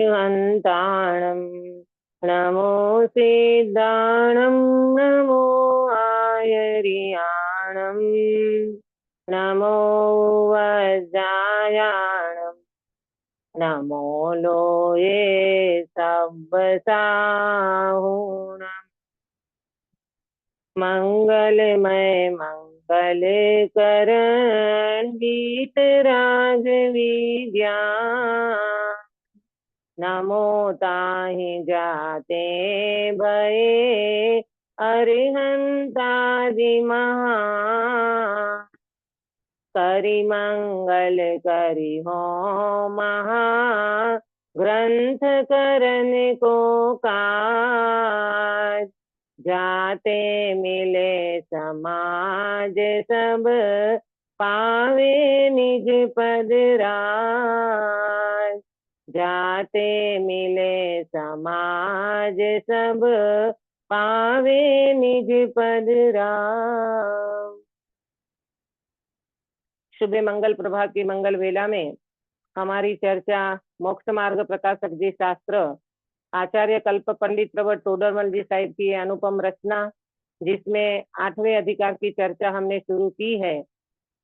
हन्ताणम् नमो सिद्धाणं नमो आयर्याणम् नमो वज्रायाणम् नमो लोये सब्बसाहूणम् मंगलमय मंगल करण गीतराज विज्ञान नमो ताहि जाते भये अरिहंतादि महा करि मंगल करि हो महा ग्रंथ करन को काज जाते मिले समाज सब पावे निज पद राज जाते मिले समाज सब पावे निज पद राज। शुभ मंगल प्रभा की मंगल वेला में हमारी चर्चा मोक्ष मार्ग प्रकाशक जी शास्त्र आचार्य कल्प पंडित प्रवर टोडरमल जी साहिब की अनुपम रचना, जिसमें 8वें अधिकार की चर्चा हमने शुरू की है।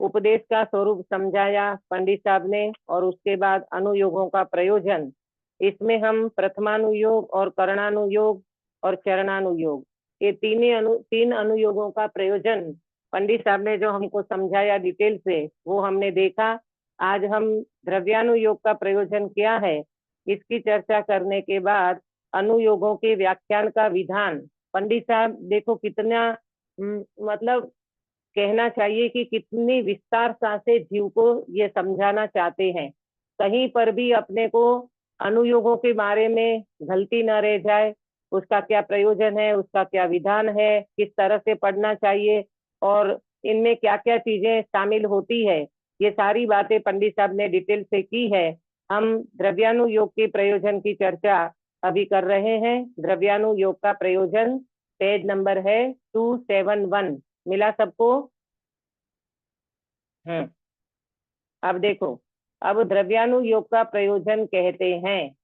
उपदेश का स्वरूप समझाया पंडित साहब ने और उसके बाद अनुयोगों का प्रयोजन। इसमें हम प्रथमानुयोग और करणानुयोग और चरणानुयोग, ये तीन अनुयोगों का प्रयोजन पंडित साहब ने जो हमको समझाया डिटेल से, वो हमने देखा। आज हम द्रव्यानुयोग का प्रयोजन क्या है, इसकी चर्चा करने के बाद अनुयोगों के व्याख्यान का विधान पंडित साहब देखो कितना मतलब कहना चाहिए कि कितनी विस्तार से जीव को ये समझाना चाहते हैं। कहीं पर भी अपने को अनुयोगों के बारे में गलती न रह जाए, उसका क्या प्रयोजन है, उसका क्या विधान है, किस तरह से पढ़ना चाहिए और इनमें क्या क्या चीजें शामिल होती है, ये सारी बातें पंडित साहब ने डिटेल से की है। हम द्रव्यानुयोग के प्रयोजन की चर्चा अभी कर रहे हैं। द्रव्यानुयोग का प्रयोजन पेज नंबर है 271, मिला सबको? अब देखो, अब द्रव्यानुयोग का प्रयोजन कहते हैं,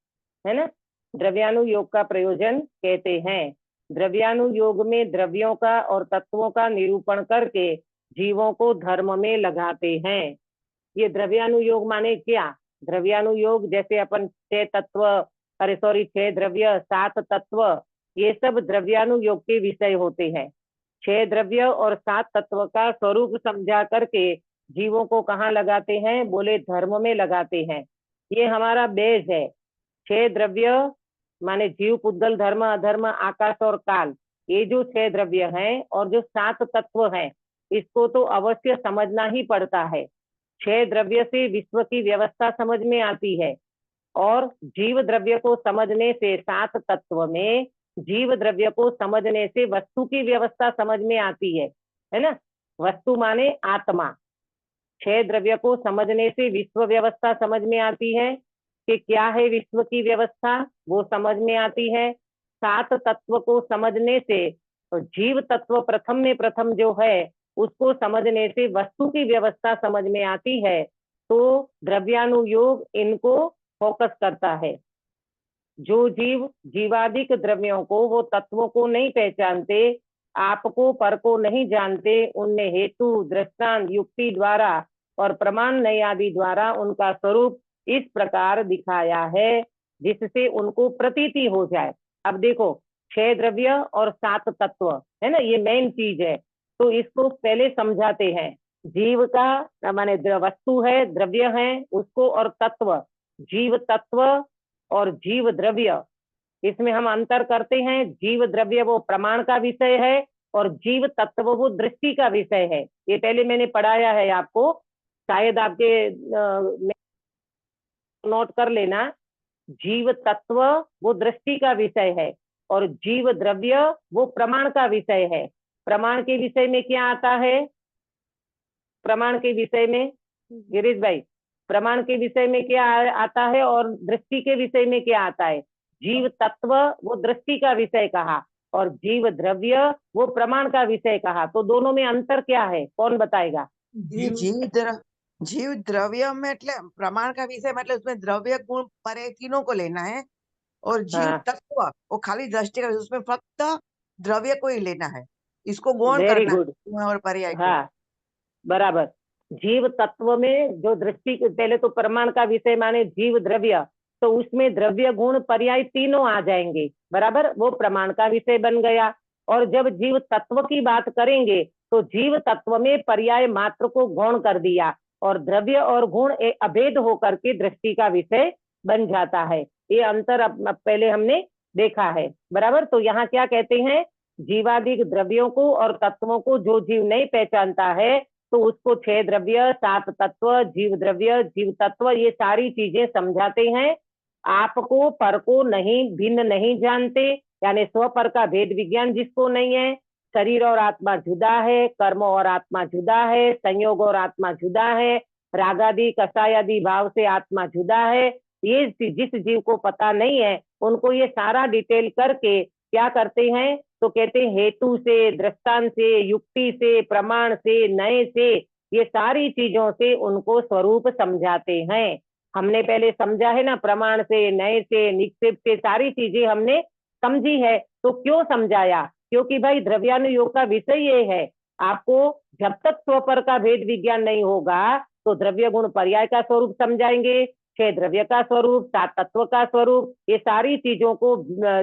है ना, द्रव्यानुयोग का प्रयोजन कहते हैं। द्रव्यानुयोग में द्रव्यों का और तत्वों का निरूपण करके जीवों को धर्म में लगाते हैं। ये द्रव्यानुयोग माने क्या? द्रव्यानुयोग जैसे अपन 6 द्रव्य 7 तत्व, ये सब द्रव्यानुयोग के विषय होते हैं। 6 द्रव्य और 7 तत्व का स्वरूप समझा करके जीवों को कहाँ लगाते हैं? बोले धर्म में लगाते हैं। ये हमारा बेस है। 6 द्रव्य माने जीव, पुद्गल, धर्म, अधर्म, आकाश और काल, ये जो 6 द्रव्य हैं और जो 7 तत्व हैं, इसको तो अवश्य समझना ही पड़ता है। 6 द्रव्य से विश्व की व्यवस्था समझ में आती है और जीव द्रव्य को समझने से 7 तत्व में जीव द्रव्य को समझने से वस्तु की व्यवस्था समझ में आती है ना। वस्तु माने आत्मा। 6 द्रव्य को समझने से विश्व व्यवस्था समझ में आती है कि क्या है विश्व की व्यवस्था, वो समझ में आती है। 7 तत्व को समझने से तो जीव तत्व प्रथम में प्रथम जो है उसको समझने से वस्तु की व्यवस्था समझ में आती है। तो द्रव्यानुयोग इनको फोकस करता है। जो जीव जीवादिक द्रव्यों को, वो तत्वों को नहीं पहचानते, आपको पर को नहीं जानते, उनने हेतु दृष्टांत युक्ति द्वारा और प्रमाण नय आदि द्वारा उनका स्वरूप इस प्रकार दिखाया है जिससे उनको प्रतीति हो जाए। अब देखो, 6 द्रव्य और 7 तत्व है ना, ये मेन चीज है। तो इसको पहले समझाते हैं। जीव का माने वस्तु है, द्रव्य है, उसको और तत्व, जीव तत्व और जीव द्रव्य, इसमें हम अंतर करते हैं। जीव द्रव्य वो प्रमाण का विषय है और जीव तत्व वो दृष्टि का विषय है। ये पहले मैंने पढ़ाया है आपको, शायद आपके नोट कर लेना। जीव तत्व वो दृष्टि का विषय है और जीव द्रव्य वो प्रमाण का विषय है। प्रमाण के विषय में क्या आता है? प्रमाण के विषय में गिरीश भाई, प्रमाण के विषय में क्या आता है और दृष्टि के विषय में क्या आता है? जीव तत्व वो दृष्टि का विषय कहा और जीव द्रव्य वो प्रमाण का विषय कहा। तो दोनों में अंतर क्या है, कौन बताएगा? जीव द्रव्य में એટલે પ્રમાણ का विषय मतलब उसमें द्रव्य गुण पर्याय तीनों को लेना है और जीव हाँ, तत्व वो खाली दृष्टि का उसमें फक्त द्रव्य को ही लेना है। इसको गौण वेरी करना है गुड। गुण और पर्याय को। हाँ, बराबर। जीव तत्व में जो दृष्टि, पहले तो प्रमाण का विषय माने जीव द्रव्य, तो उसमें द्रव्य गुण पर्याय तीनों आ जाएंगे, बराबर, वो प्रमाण का विषय बन गया। और जब जीव तत्व की बात करेंगे तो जीव तत्व में पर्याय मात्र को गौण कर दिया और द्रव्य और गुण अभेद होकर के दृष्टि का विषय बन जाता है। ये अंतर अब पहले हमने देखा है, बराबर। तो यहाँ क्या कहते हैं, जीवादिक द्रव्यों को और तत्वों को जो जीव नहीं पहचानता है तो उसको छह द्रव्य, सात तत्व, जीव द्रव्य, जीव तत्व, ये सारी चीजें समझाते हैं। आपको पर को नहीं, भिन्न नहीं जानते, यानी स्व पर का भेद विज्ञान जिसको नहीं है। शरीर और आत्मा जुदा है, कर्म और आत्मा जुदा है, संयोग और आत्मा जुदा है, रागादि कषायादि भाव से आत्मा जुदा है। ये जिस जीव को पता नहीं है उनको ये सारा डिटेल करके क्या करते हैं, तो कहते हैं हेतु से, दृष्टांत से, युक्ति से, प्रमाण से, नए से, ये सारी चीजों से उनको स्वरूप समझाते हैं। हमने पहले समझा है ना, प्रमाण से, नए से, निक्षेप से, सारी चीजें हमने समझी है। तो क्यों समझाया, क्योंकि भाई द्रव्यानुयोग का विषय ये है। आपको जब तक स्वपर का भेद विज्ञान नहीं होगा तो द्रव्य गुण पर्याय का स्वरूप समझाएंगे, छह द्रव्य का स्वरूप, सात तत्व का स्वरूप, ये सारी चीजों को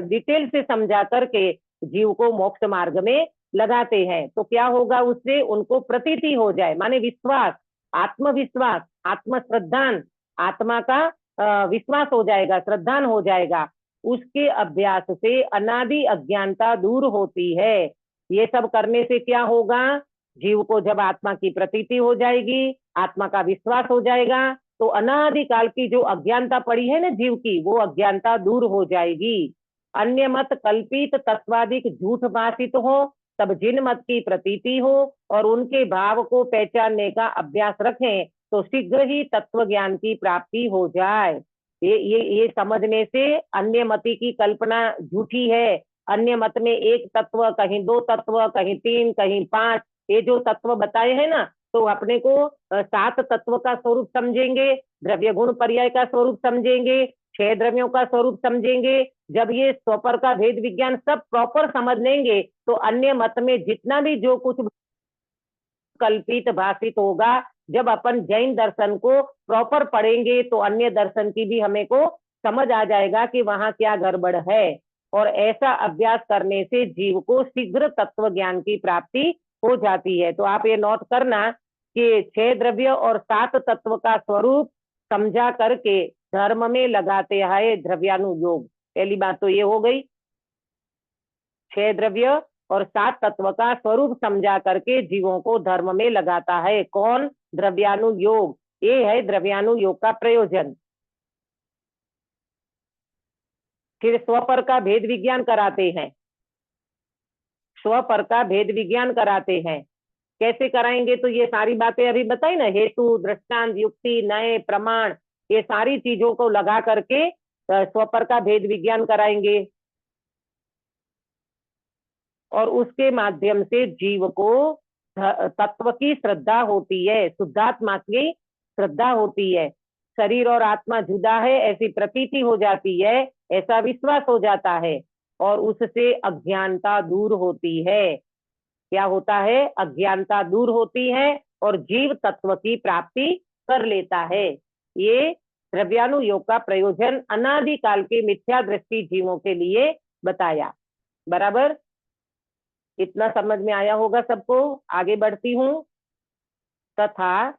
डिटेल से समझा करके जीव को मोक्ष मार्ग में लगाते हैं। तो क्या होगा, उससे उनको प्रतीति हो जाए, माने विश्वास, आत्मविश्वास, आत्मश्रद्धान, आत्मा का विश्वास हो जाएगा, श्रद्धान हो जाएगा। उसके अभ्यास से अनादि अज्ञानता दूर होती है। ये सब करने से क्या होगा, जीव को जब आत्मा की प्रतीति हो जाएगी, आत्मा का विश्वास हो जाएगा, तो अनादिकाल की जो अज्ञानता पड़ी है ना जीव की, वो अज्ञानता दूर हो जाएगी। अन्य मत कल्पित तत्वादिक झूठ भाषित हो, तब जिन मत की प्रतीति हो और उनके भाव को पहचानने का अभ्यास रखें तो शीघ्र ही तत्व ज्ञान की प्राप्ति हो जाए। ये समझने से अन्य मति की कल्पना झूठी है। अन्य मत में एक तत्व, कहीं दो तत्व, कहीं तीन, कहीं पांच, ये जो तत्व बताए हैं ना, तो अपने को सात तत्व का स्वरूप समझेंगे, द्रव्य गुण पर्याय का स्वरूप समझेंगे, छह द्रव्यों का स्वरूप समझेंगे। जब ये स्वपर का भेद विज्ञान सब प्रॉपर समझ लेंगे तो अन्य मत में जितना भी जो कुछ कल्पित भाषित होगा, जब अपन जैन दर्शन को प्रॉपर पढ़ेंगे तो अन्य दर्शन की भी हमें को समझ आ जाएगा कि वहां क्या गड़बड़ है। और ऐसा अभ्यास करने से जीव को शीघ्र तत्व ज्ञान की प्राप्ति हो जाती है। तो आप ये नोट करना कि छह द्रव्य और सात तत्व का स्वरूप समझा करके धर्म में लगाते हैं द्रव्यानुयोग। पहली बात तो ये हो गई, छह द्रव्य और सात तत्व का स्वरूप समझा करके जीवों को धर्म में लगाता है कौन, द्रव्यानुयोग। ये है द्रव्यानुयोग का प्रयोजन। फिर स्वपर का भेद विज्ञान कराते हैं, स्वपर का भेद विज्ञान कराते हैं। कैसे कराएंगे, तो ये सारी बातें अभी बताई ना, हेतु, दृष्टांत, युक्ति, नए, प्रमाण, ये सारी चीजों को लगा करके स्वपर का भेद विज्ञान कराएंगे। और उसके माध्यम से जीव को तत्व की श्रद्धा होती है, शुद्धात्मा की श्रद्धा होती है। शरीर और आत्मा जुदा है ऐसी प्रतीति हो जाती है, ऐसा विश्वास हो जाता है और उससे अज्ञानता दूर होती है। क्या होता है, अज्ञानता दूर होती है और जीव तत्व की प्राप्ति कर लेता है। ये द्रव्यानुयोग का प्रयोजन अनादिकाल के मिथ्या दृष्टि जीवों के लिए बताया, बराबर। इतना समझ में आया होगा सबको। आगे बढ़ती हूँ। तथा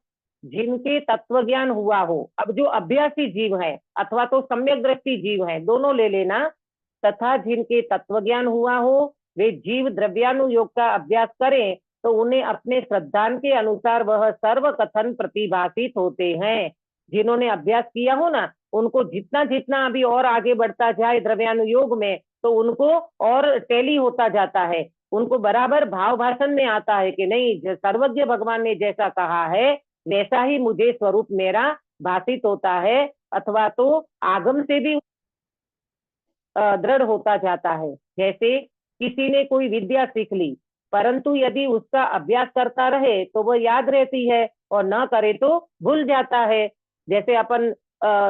जिनके तत्व ज्ञान हुआ हो, अब जो अभ्यासी जीव है अथवा तो सम्यक दृष्टि जीव है, दोनों ले लेना। तथा जिनके तत्व ज्ञान हुआ हो वे जीव द्रव्यानुयोग का अभ्यास करें तो उन्हें अपने श्रद्धान के अनुसार वह सर्व कथन प्रतिभाषित होते हैं। जिन्होंने अभ्यास किया हो ना, उनको जितना जितना अभी और आगे बढ़ता जाए द्रव्यानुयोग में तो उनको और टैली होता जाता है, उनको बराबर भाव भाषण में आता है कि नहीं, सर्वज्ञ भगवान ने जैसा कहा है वैसा ही मुझे स्वरूप मेरा भाषित होता है, अथवा तो आगम से भी दृढ़ होता जाता है। जैसे किसी ने कोई विद्या सीख ली, परंतु यदि उसका अभ्यास करता रहे तो वो याद रहती है, और न करे तो भूल जाता है। जैसे अपन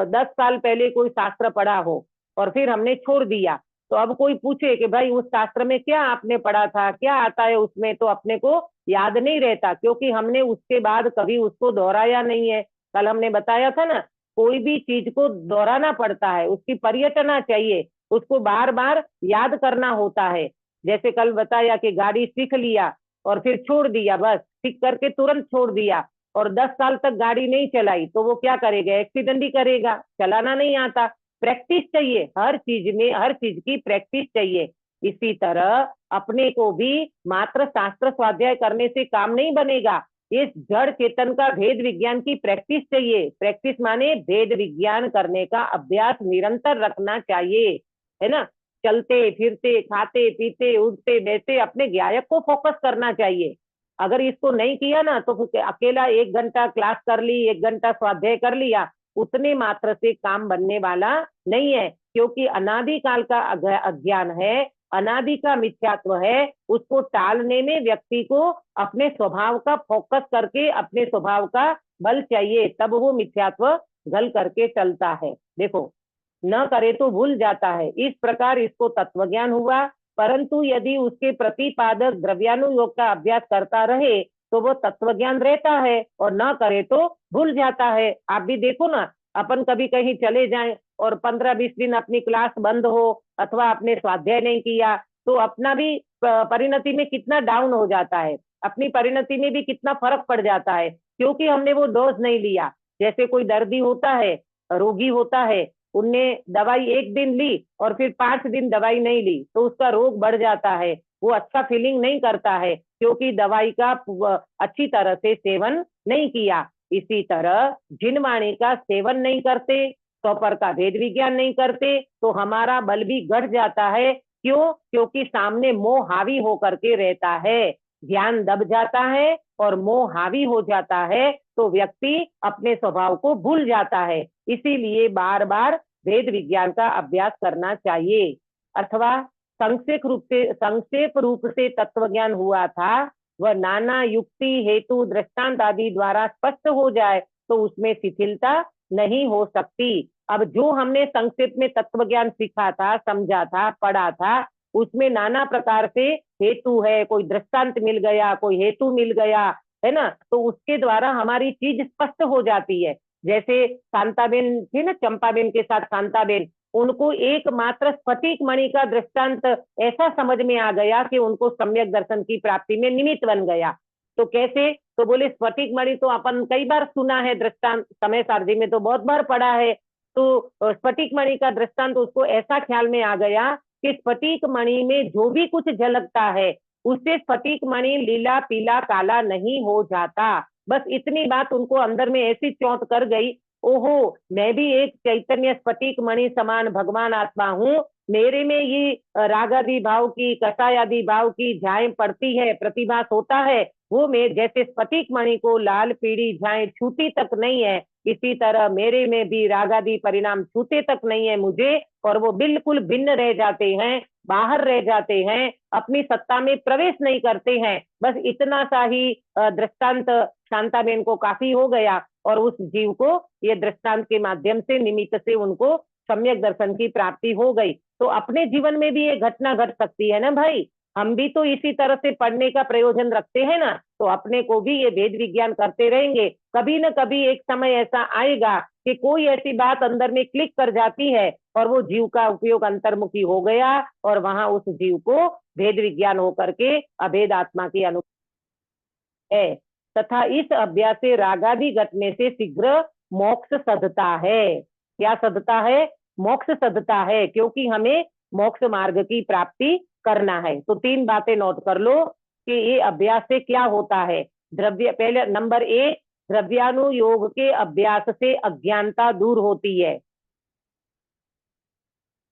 10 साल पहले कोई शास्त्र पढ़ा हो और फिर हमने छोड़ दिया, तो अब कोई पूछे कि भाई उस शास्त्र में क्या आपने पढ़ा था, क्या आता है उसमें, तो अपने को याद नहीं रहता, क्योंकि हमने उसके बाद कभी उसको दोहराया नहीं है। कल हमने बताया था ना, कोई भी चीज को दोहराना पड़ता है, उसकी पर्यटना चाहिए, उसको बार बार याद करना होता है। जैसे कल बताया कि गाड़ी सीख लिया और फिर छोड़ दिया, बस सीख करके तुरंत छोड़ दिया और 10 साल तक गाड़ी नहीं चलाई, तो वो क्या करेगा, एक्सीडेंट ही करेगा, चलाना नहीं आता। प्रैक्टिस चाहिए, हर चीज में हर चीज की प्रैक्टिस चाहिए। इसी तरह अपने को भी मात्र शास्त्र स्वाध्याय करने से काम नहीं बनेगा, इस जड़ चेतन का भेद विज्ञान की प्रैक्टिस चाहिए। प्रैक्टिस माने भेद विज्ञान करने का अभ्यास निरंतर रखना चाहिए, है ना। चलते फिरते खाते पीते उठते बैठते अपने गायक को फोकस करना चाहिए। अगर इसको नहीं किया ना तो अकेला 1 घंटा क्लास कर ली, 1 घंटा स्वाध्याय कर लिया, उतने मात्र से काम बनने वाला नहीं है, क्योंकि अनादिकाल का अज्ञान है, अनादि का मिथ्यात्व है। उसको टालने में व्यक्ति को अपने स्वभाव का फोकस करके अपने स्वभाव का बल चाहिए, तब वो मिथ्यात्व गल करके चलता है। देखो, न करे तो भूल जाता है, इस प्रकार इसको तत्वज्ञान हुआ। परंतु यदि उसके प्रतिपादक द्रव्यानुयोग का अभ्यास करता रहे तो वो तत्वज्ञान रहता है, और न करे तो भूल जाता है। आप भी देखो ना, अपन कभी कहीं चले जाएं और 15-20 दिन अपनी क्लास बंद हो अथवा आपने स्वाध्याय नहीं किया, तो अपना भी परिणति में कितना डाउन हो जाता है, अपनी परिणति में भी कितना फर्क पड़ जाता है, क्योंकि हमने वो डोज नहीं लिया। जैसे कोई दर्दी होता है, रोगी होता है, उनने दवाई 1 दिन ली और फिर 5 दिन दवाई नहीं ली, तो उसका रोग बढ़ जाता है, वो अच्छा फीलिंग नहीं करता है, क्योंकि दवाई का अच्छी तरह से सेवन नहीं किया। इसी तरह जिन वाणी का सेवन नहीं करते, स्वपर का भेद विज्ञान नहीं करते, तो हमारा बल भी घट जाता है। क्यों? क्योंकि सामने मोह हावी होकर के रहता है, ज्ञान दब जाता है और मोह हावी हो जाता है, तो व्यक्ति अपने स्वभाव को भूल जाता है। इसीलिए बार बार भेद विज्ञान का अभ्यास करना चाहिए। अथवा संक्षेप रूप से तत्वज्ञान हुआ था, वह नाना युक्ति हेतु दृष्टांत आदि द्वारा स्पष्ट हो जाए तो उसमें शिथिलता नहीं हो सकती। अब जो हमने संक्षेप में तत्वज्ञान सीखा था, समझा था, पढ़ा था, उसमें नाना प्रकार से हेतु है, कोई दृष्टांत मिल गया, कोई हेतु मिल गया, है ना, तो उसके द्वारा हमारी चीज स्पष्ट हो जाती है। जैसे शांताबेन थी ना, चंपाबेन के साथ शांताबेन, उनको एकमात्र स्फटिक मणि का दृष्टांत ऐसा समझ में आ गया कि उनको सम्यक दर्शन की प्राप्ति में निमित्त बन गया। तो कैसे? तो बोले स्फटिक मणि तो अपन कई बार सुना है, दृष्टांत समय सारथी में तो बहुत बार पढ़ा है, तो स्फटिक मणि का दृष्टांत उसको ऐसा ख्याल में आ गया कि स्फटिक मणि में जो भी कुछ झलकता है उससे स्फटिक मणि लीला पीला काला नहीं हो जाता। बस इतनी बात उनको अंदर में ऐसी चोट कर गई, ओहो, मैं भी एक चैतन्य स्फटिक मणि समान भगवान आत्मा हूँ, मेरे में ये रागादि भाव की कषायादि भाव की झाएं पड़ती है, प्रतिभास होता है, वो मैं जैसे स्फटिक मणि को लाल पीड़ी झाएं छूती तक नहीं है, इसी तरह मेरे में भी रागादि परिणाम छूते तक नहीं है मुझे, और वो बिल्कुल भिन्न रह जाते हैं, बाहर रह जाते हैं, अपनी सत्ता में प्रवेश नहीं करते हैं। बस इतना सा ही दृष्टांत शांताबेन को काफी हो गया, और उस जीव को ये दृष्टांत के माध्यम से निमित्त से उनको सम्यक दर्शन की प्राप्ति हो गई। तो अपने जीवन में भी ये घटना घट सकती है ना भाई, हम भी तो इसी तरह से पढ़ने का प्रयोजन रखते हैं ना, तो अपने को भी ये भेद विज्ञान करते रहेंगे। कभी न कभी एक समय ऐसा आएगा कि कोई ऐसी बात अंदर में क्लिक कर जाती है और वो जीव का उपयोग अंतर्मुखी हो गया, और वहां उस जीव को भेद विज्ञान होकर के अभेद आत्मा की अनुभव है। तथा इस अभ्यास से रागादि घटने से शीघ्र मोक्ष सधता है। क्या सधता है? मोक्ष सधता है, क्योंकि हमें मोक्ष मार्ग की प्राप्ति करना है। तो 3 बातें नोट कर लो कि ये अभ्यास से क्या होता है। पहले नंबर 1, द्रव्यानुयोग के अभ्यास से अज्ञानता दूर होती है।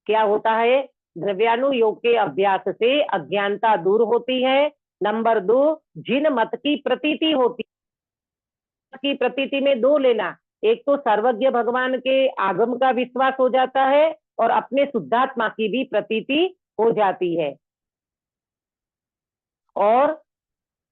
क्या होता है? द्रव्यानुयोग के अभ्यास से अज्ञानता दूर होती है। नंबर 2, जिन मत की प्रतीति होती की प्रतीति में 2 लेना, एक तो सर्वज्ञ भगवान के आगम का विश्वास हो जाता है और अपने शुद्धात्मा की भी प्रतीति हो जाती है। और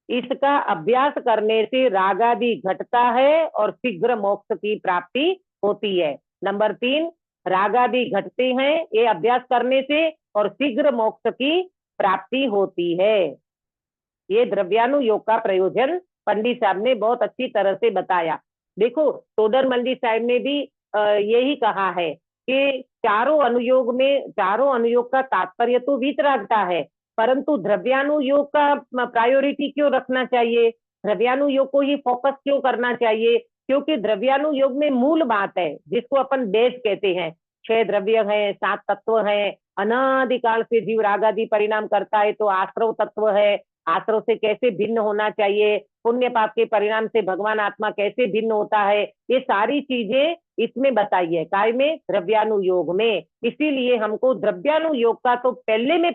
इसका अभ्यास करने से राग आदि घटता है और शीघ्र मोक्ष की प्राप्ति होती है। नंबर 3, राग आदि घटते हैं ये अभ्यास करने से और शीघ्र मोक्ष की प्राप्ति होती है। ये द्रव्यानुयोग का प्रयोजन पंडित साहब ने बहुत अच्छी तरह से बताया। देखो तोडर मंडी साहब ने भी यही कहा है कि चारों अनुयोग का तात्पर्य तो वीतरागता है, परंतु द्रव्यानुयोग का प्रायोरिटी क्यों रखना चाहिए, द्रव्यानुयोग को ही फोकस क्यों करना चाहिए? क्योंकि द्रव्यानुयोग में मूल बात है जिसको अपन बेस कहते हैं, 6 द्रव्य है, 7 तत्व है, अनादिकाल से जीव राग आदि परिणाम करता है, तो आश्रव तत्व है, आश्रव से कैसे भिन्न होना चाहिए, पुण्य पाप के परिणाम से भगवान आत्मा कैसे भिन्न होता है, ये सारी चीजें इसमें बताई है, काय में, द्रव्यानुयोग में। इसीलिए हमको द्रव्यानुयोग का तो पहले में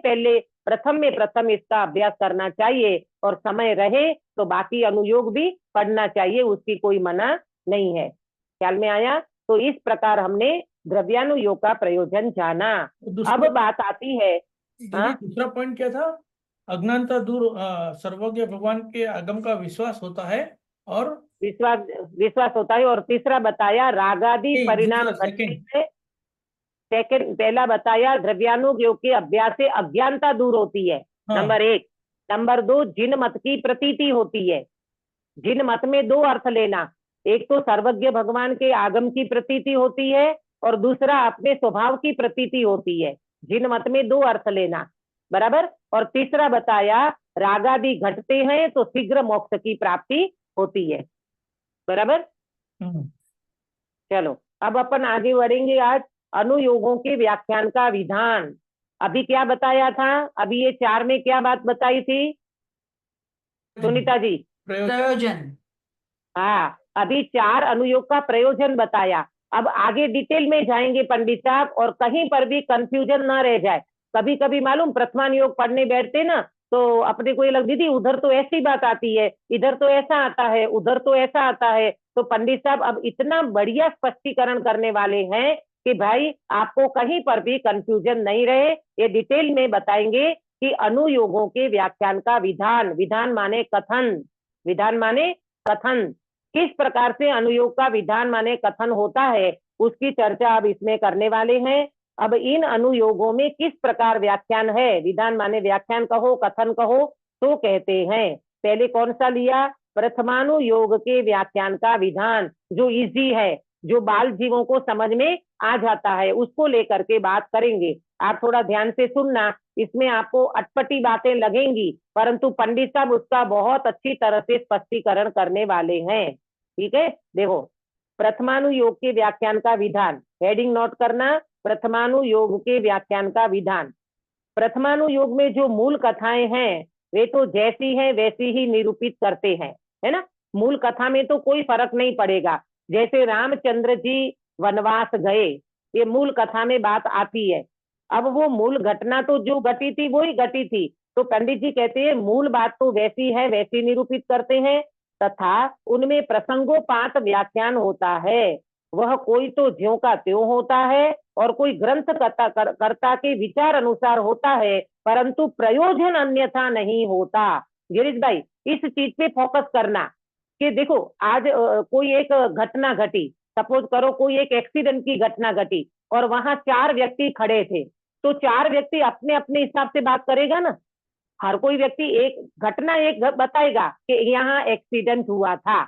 प्रथम इसका अभ्यास करना चाहिए, और समय रहे तो बाकी अनुयोग भी पढ़ना चाहिए, उसकी कोई मना नहीं है। ख्याल में आया? तो इस प्रकार हमने द्रव्यानुयोग का प्रयोजन जाना। अब बात आती है, दूसरा पॉइंट क्या था? अज्ञानता दूर, सर्वज्ञ भगवान के आगम का विश्वास होता है और विश्वास होता है, और तीसरा बताया रागादि परिणाम घटने से। सेकंड, पहला बताया द्रव्यानुयोग के अभ्यास से अज्ञानता दूर होती है, नंबर 1। नंबर 2, जिन मत की प्रतीति होती है। जिन मत में 2 अर्थ लेना, एक तो सर्वज्ञ भगवान के आगम की प्रतीति होती है और दूसरा अपने स्वभाव की प्रतीति होती है। जिन मत में 2 अर्थ लेना, बराबर। और तीसरा बताया रागादि घटते हैं तो शीघ्र मोक्ष की प्राप्ति होती है, बराबर। चलो अब अपन आगे बढ़ेंगे। आज अनुयोगों के व्याख्यान का विधान। अभी क्या बताया था? अभी ये 4 में क्या बात बताई थी सुनीता जी? प्रयोजन। हाँ, अभी 4 अनुयोग का प्रयोजन बताया। अब आगे डिटेल में जाएंगे पंडित साहब, और कहीं पर भी कंफ्यूजन ना रह जाए। कभी कभी मालूम प्रथमानुयोग पढ़ने बैठते ना, तो अपने को ये लग, दीदी उधर तो ऐसी बात आती है, इधर तो ऐसा आता है, उधर तो ऐसा आता है। तो पंडित साहब अब इतना बढ़िया स्पष्टीकरण करने वाले हैं कि भाई आपको कहीं पर भी कंफ्यूजन नहीं रहे। ये डिटेल में बताएंगे कि अनुयोगों के व्याख्यान का विधान, विधान माने कथन, विधान माने कथन, किस प्रकार से अनुयोग का विधान माने कथन होता है, उसकी चर्चा अब इसमें करने वाले हैं। अब इन अनुयोगों में किस प्रकार व्याख्यान है, विधान माने व्याख्यान कहो, कथन कहो, तो कहते हैं पहले कौन सा लिया? प्रथमानुयोग के व्याख्यान का विधान, जो इजी है, जो बाल जीवों को समझ में आ जाता है, उसको लेकर के बात करेंगे। आप थोड़ा ध्यान से सुनना, इसमें आपको अटपटी बातें लगेंगी, परंतु पंडित साहब उसका बहुत अच्छी तरह से स्पष्टीकरण करने वाले हैं। ठीक है, देखो प्रथमानुयोग के व्याख्यान का विधान, हेडिंग नोट करना, प्रथमानुयोग के व्याख्यान का विधान। प्रथमानुयोग में जो मूल कथाएं हैं वे तो जैसी है वैसी ही निरूपित करते हैं, है ना। मूल कथा में तो कोई फर्क नहीं पड़ेगा। जैसे रामचंद्र जी वनवास गए, ये मूल कथा में बात आती है। अब वो मूल घटना तो जो घटी थी वही घटी थी, तो पंडित जी कहते हैं मूल बात तो वैसी है वैसी निरूपित करते हैं, तथा उनमें प्रसंगोपात व्याख्यान होता है। वह कोई तो ज्यों का त्यों होता है और कोई ग्रंथ कर्ता के विचार अनुसार होता है, परंतु प्रयोजन अन्यथा नहीं होता। गिरीश भाई इस चीज पे फोकस करना कि देखो आज कोई एक घटना घटी, सपोज करो कोई एक एक्सीडेंट की घटना घटी और वहां 4 व्यक्ति खड़े थे, तो 4 व्यक्ति अपने अपने हिसाब से बात करेगा ना। हर कोई व्यक्ति एक घटना एक बताएगा कि यहाँ एक्सीडेंट हुआ था।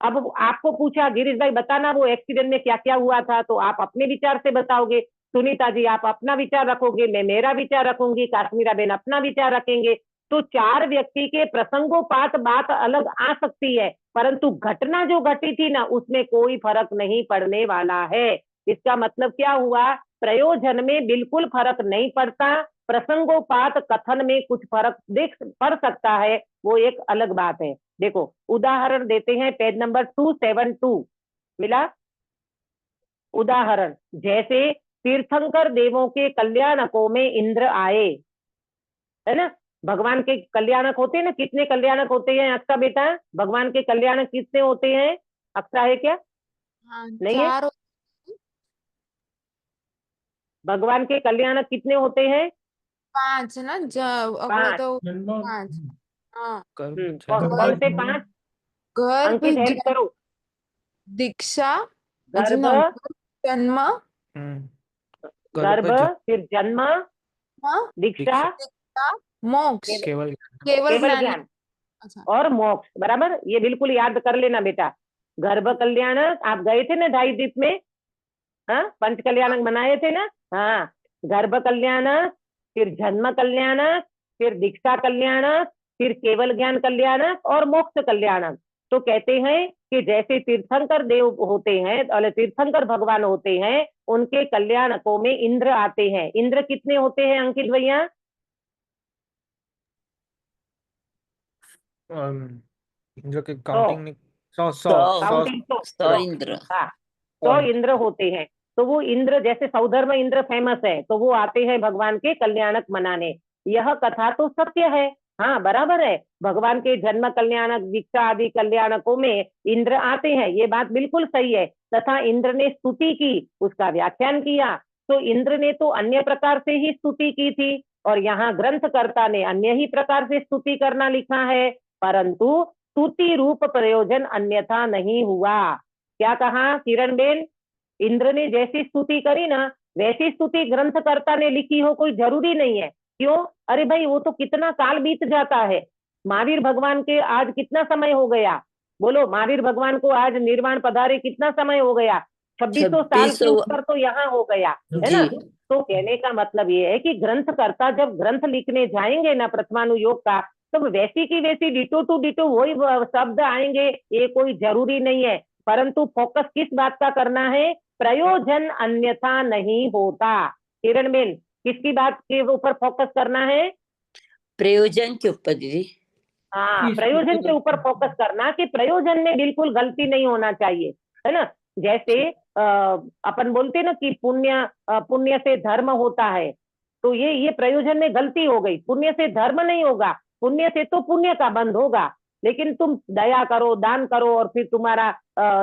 अब आपको पूछा गिरीश भाई बताना वो एक्सीडेंट में क्या क्या हुआ था, तो आप अपने विचार से बताओगे, सुनीता जी आप अपना विचार रखोगे, मैं मेरा विचार रखूंगी, काश्मीरा बेन अपना विचार रखेंगे। तो 4 व्यक्ति के प्रसंगोपात बात अलग आ सकती है, परंतु घटना जो घटी थी ना उसमें कोई फर्क नहीं पड़ने वाला है। इसका मतलब क्या हुआ? प्रयोजन में बिल्कुल फर्क नहीं पड़ता, प्रसंगोपात कथन में कुछ फर्क पड़ सकता है, वो एक अलग बात है। देखो उदाहरण देते हैं, पेज नंबर 272 मिला उदाहरण। जैसे तीर्थंकर देवों के कल्याणकों में इंद्र आए, है ना। भगवान के कल्याणक होते हैं ना, कितने कल्याणक होते हैं अक्सा बेटा? भगवान के कल्याणक कितने होते हैं? अक्सा है क्या? नहीं है? भगवान के कल्याणक कितने होते हैं? 5 ना, 5। तो 5। हाँ, कौन से 5? गर्भ अंकित हेल्प करो। दीक्षा गर्भ, जन्म गर्भ, फिर जन्म, दीक्षा, मोक्ष केवल केवल केवल ज्ञान। ज्ञान अच्छा और मोक्ष। बराबर, ये बिल्कुल याद कर लेना बेटा। गर्भ कल्याण, आप गए थे ना 2.5 दीप में, हाँ, पंच कल्याण मनाए थे ना। हाँ, गर्भ कल्याण, फिर जन्म कल्याण, फिर दीक्षा कल्याण, फिर केवल ज्ञान कल्याण और मोक्ष कल्याण। तो कहते हैं कि जैसे तीर्थंकर देव होते हैं और तीर्थंकर भगवान होते हैं, उनके कल्याणकों में इंद्र आते हैं। इंद्र कितने होते हैं अंकित भैया? जो कि काउंटिंग नहीं, 100 काउंटिंग 100। 100 इंद्र। हाँ, 100 इंद्र होते हैं। तो वो इंद्र, जैसे सौधर्म इंद्र फेमस है, तो वो आते हैं भगवान के कल्याणक मनाने। यह कथा तो सत्य है। हाँ बराबर है, भगवान के जन्म कल्याणक, दीक्षा आदि कल्याणकों में इंद्र आते हैं, ये बात बिल्कुल सही है। तथा इंद्र ने स्तुति की, उसका व्याख्यान किया। तो इंद्र ने तो अन्य प्रकार से ही स्तुति की थी, और यहाँ ग्रंथकर्ता ने अन्य ही प्रकार से स्तुति करना लिखा है। परंतु स्तुति रूप प्रयोजन अन्यथा नहीं हुआ। क्या कहा किरण बेन? इंद्र ने जैसी स्तुति करी ना, वैसी स्तुति ग्रंथकर्ता ने लिखी हो कोई जरूरी नहीं है। क्यों? अरे भाई, वो तो कितना काल बीत जाता है। महावीर भगवान के आज कितना समय हो गया? बोलो, महावीर भगवान को आज निर्वाण पधारे कितना समय हो गया? 2600 साल के 2600 ऊपर तो यहाँ हो गया है ना। जी। तो कहने का मतलब ये है कि ग्रंथकर्ता जब ग्रंथ लिखने जाएंगे ना प्रथमानुयोग का, तो वैसी की वैसी डिटो टू डिटो वही शब्द आएंगे, ये कोई जरूरी नहीं है। परंतु फोकस किस बात का करना है? प्रयोजन अन्यथा नहीं होता। किरण बेन, किसकी बात के ऊपर फोकस करना है? प्रयोजन के ऊपर दीदी। हाँ, प्रयोजन के ऊपर फोकस करना कि प्रयोजन में बिल्कुल गलती नहीं होना चाहिए, है ना। जैसे अपन बोलते ना कि पुण्य से धर्म होता है, तो ये प्रयोजन में गलती हो गई। पुण्य से धर्म नहीं होगा, पुण्य से तो पुण्य का बंध होगा। लेकिन तुम दया करो, दान करो और फिर तुम्हारा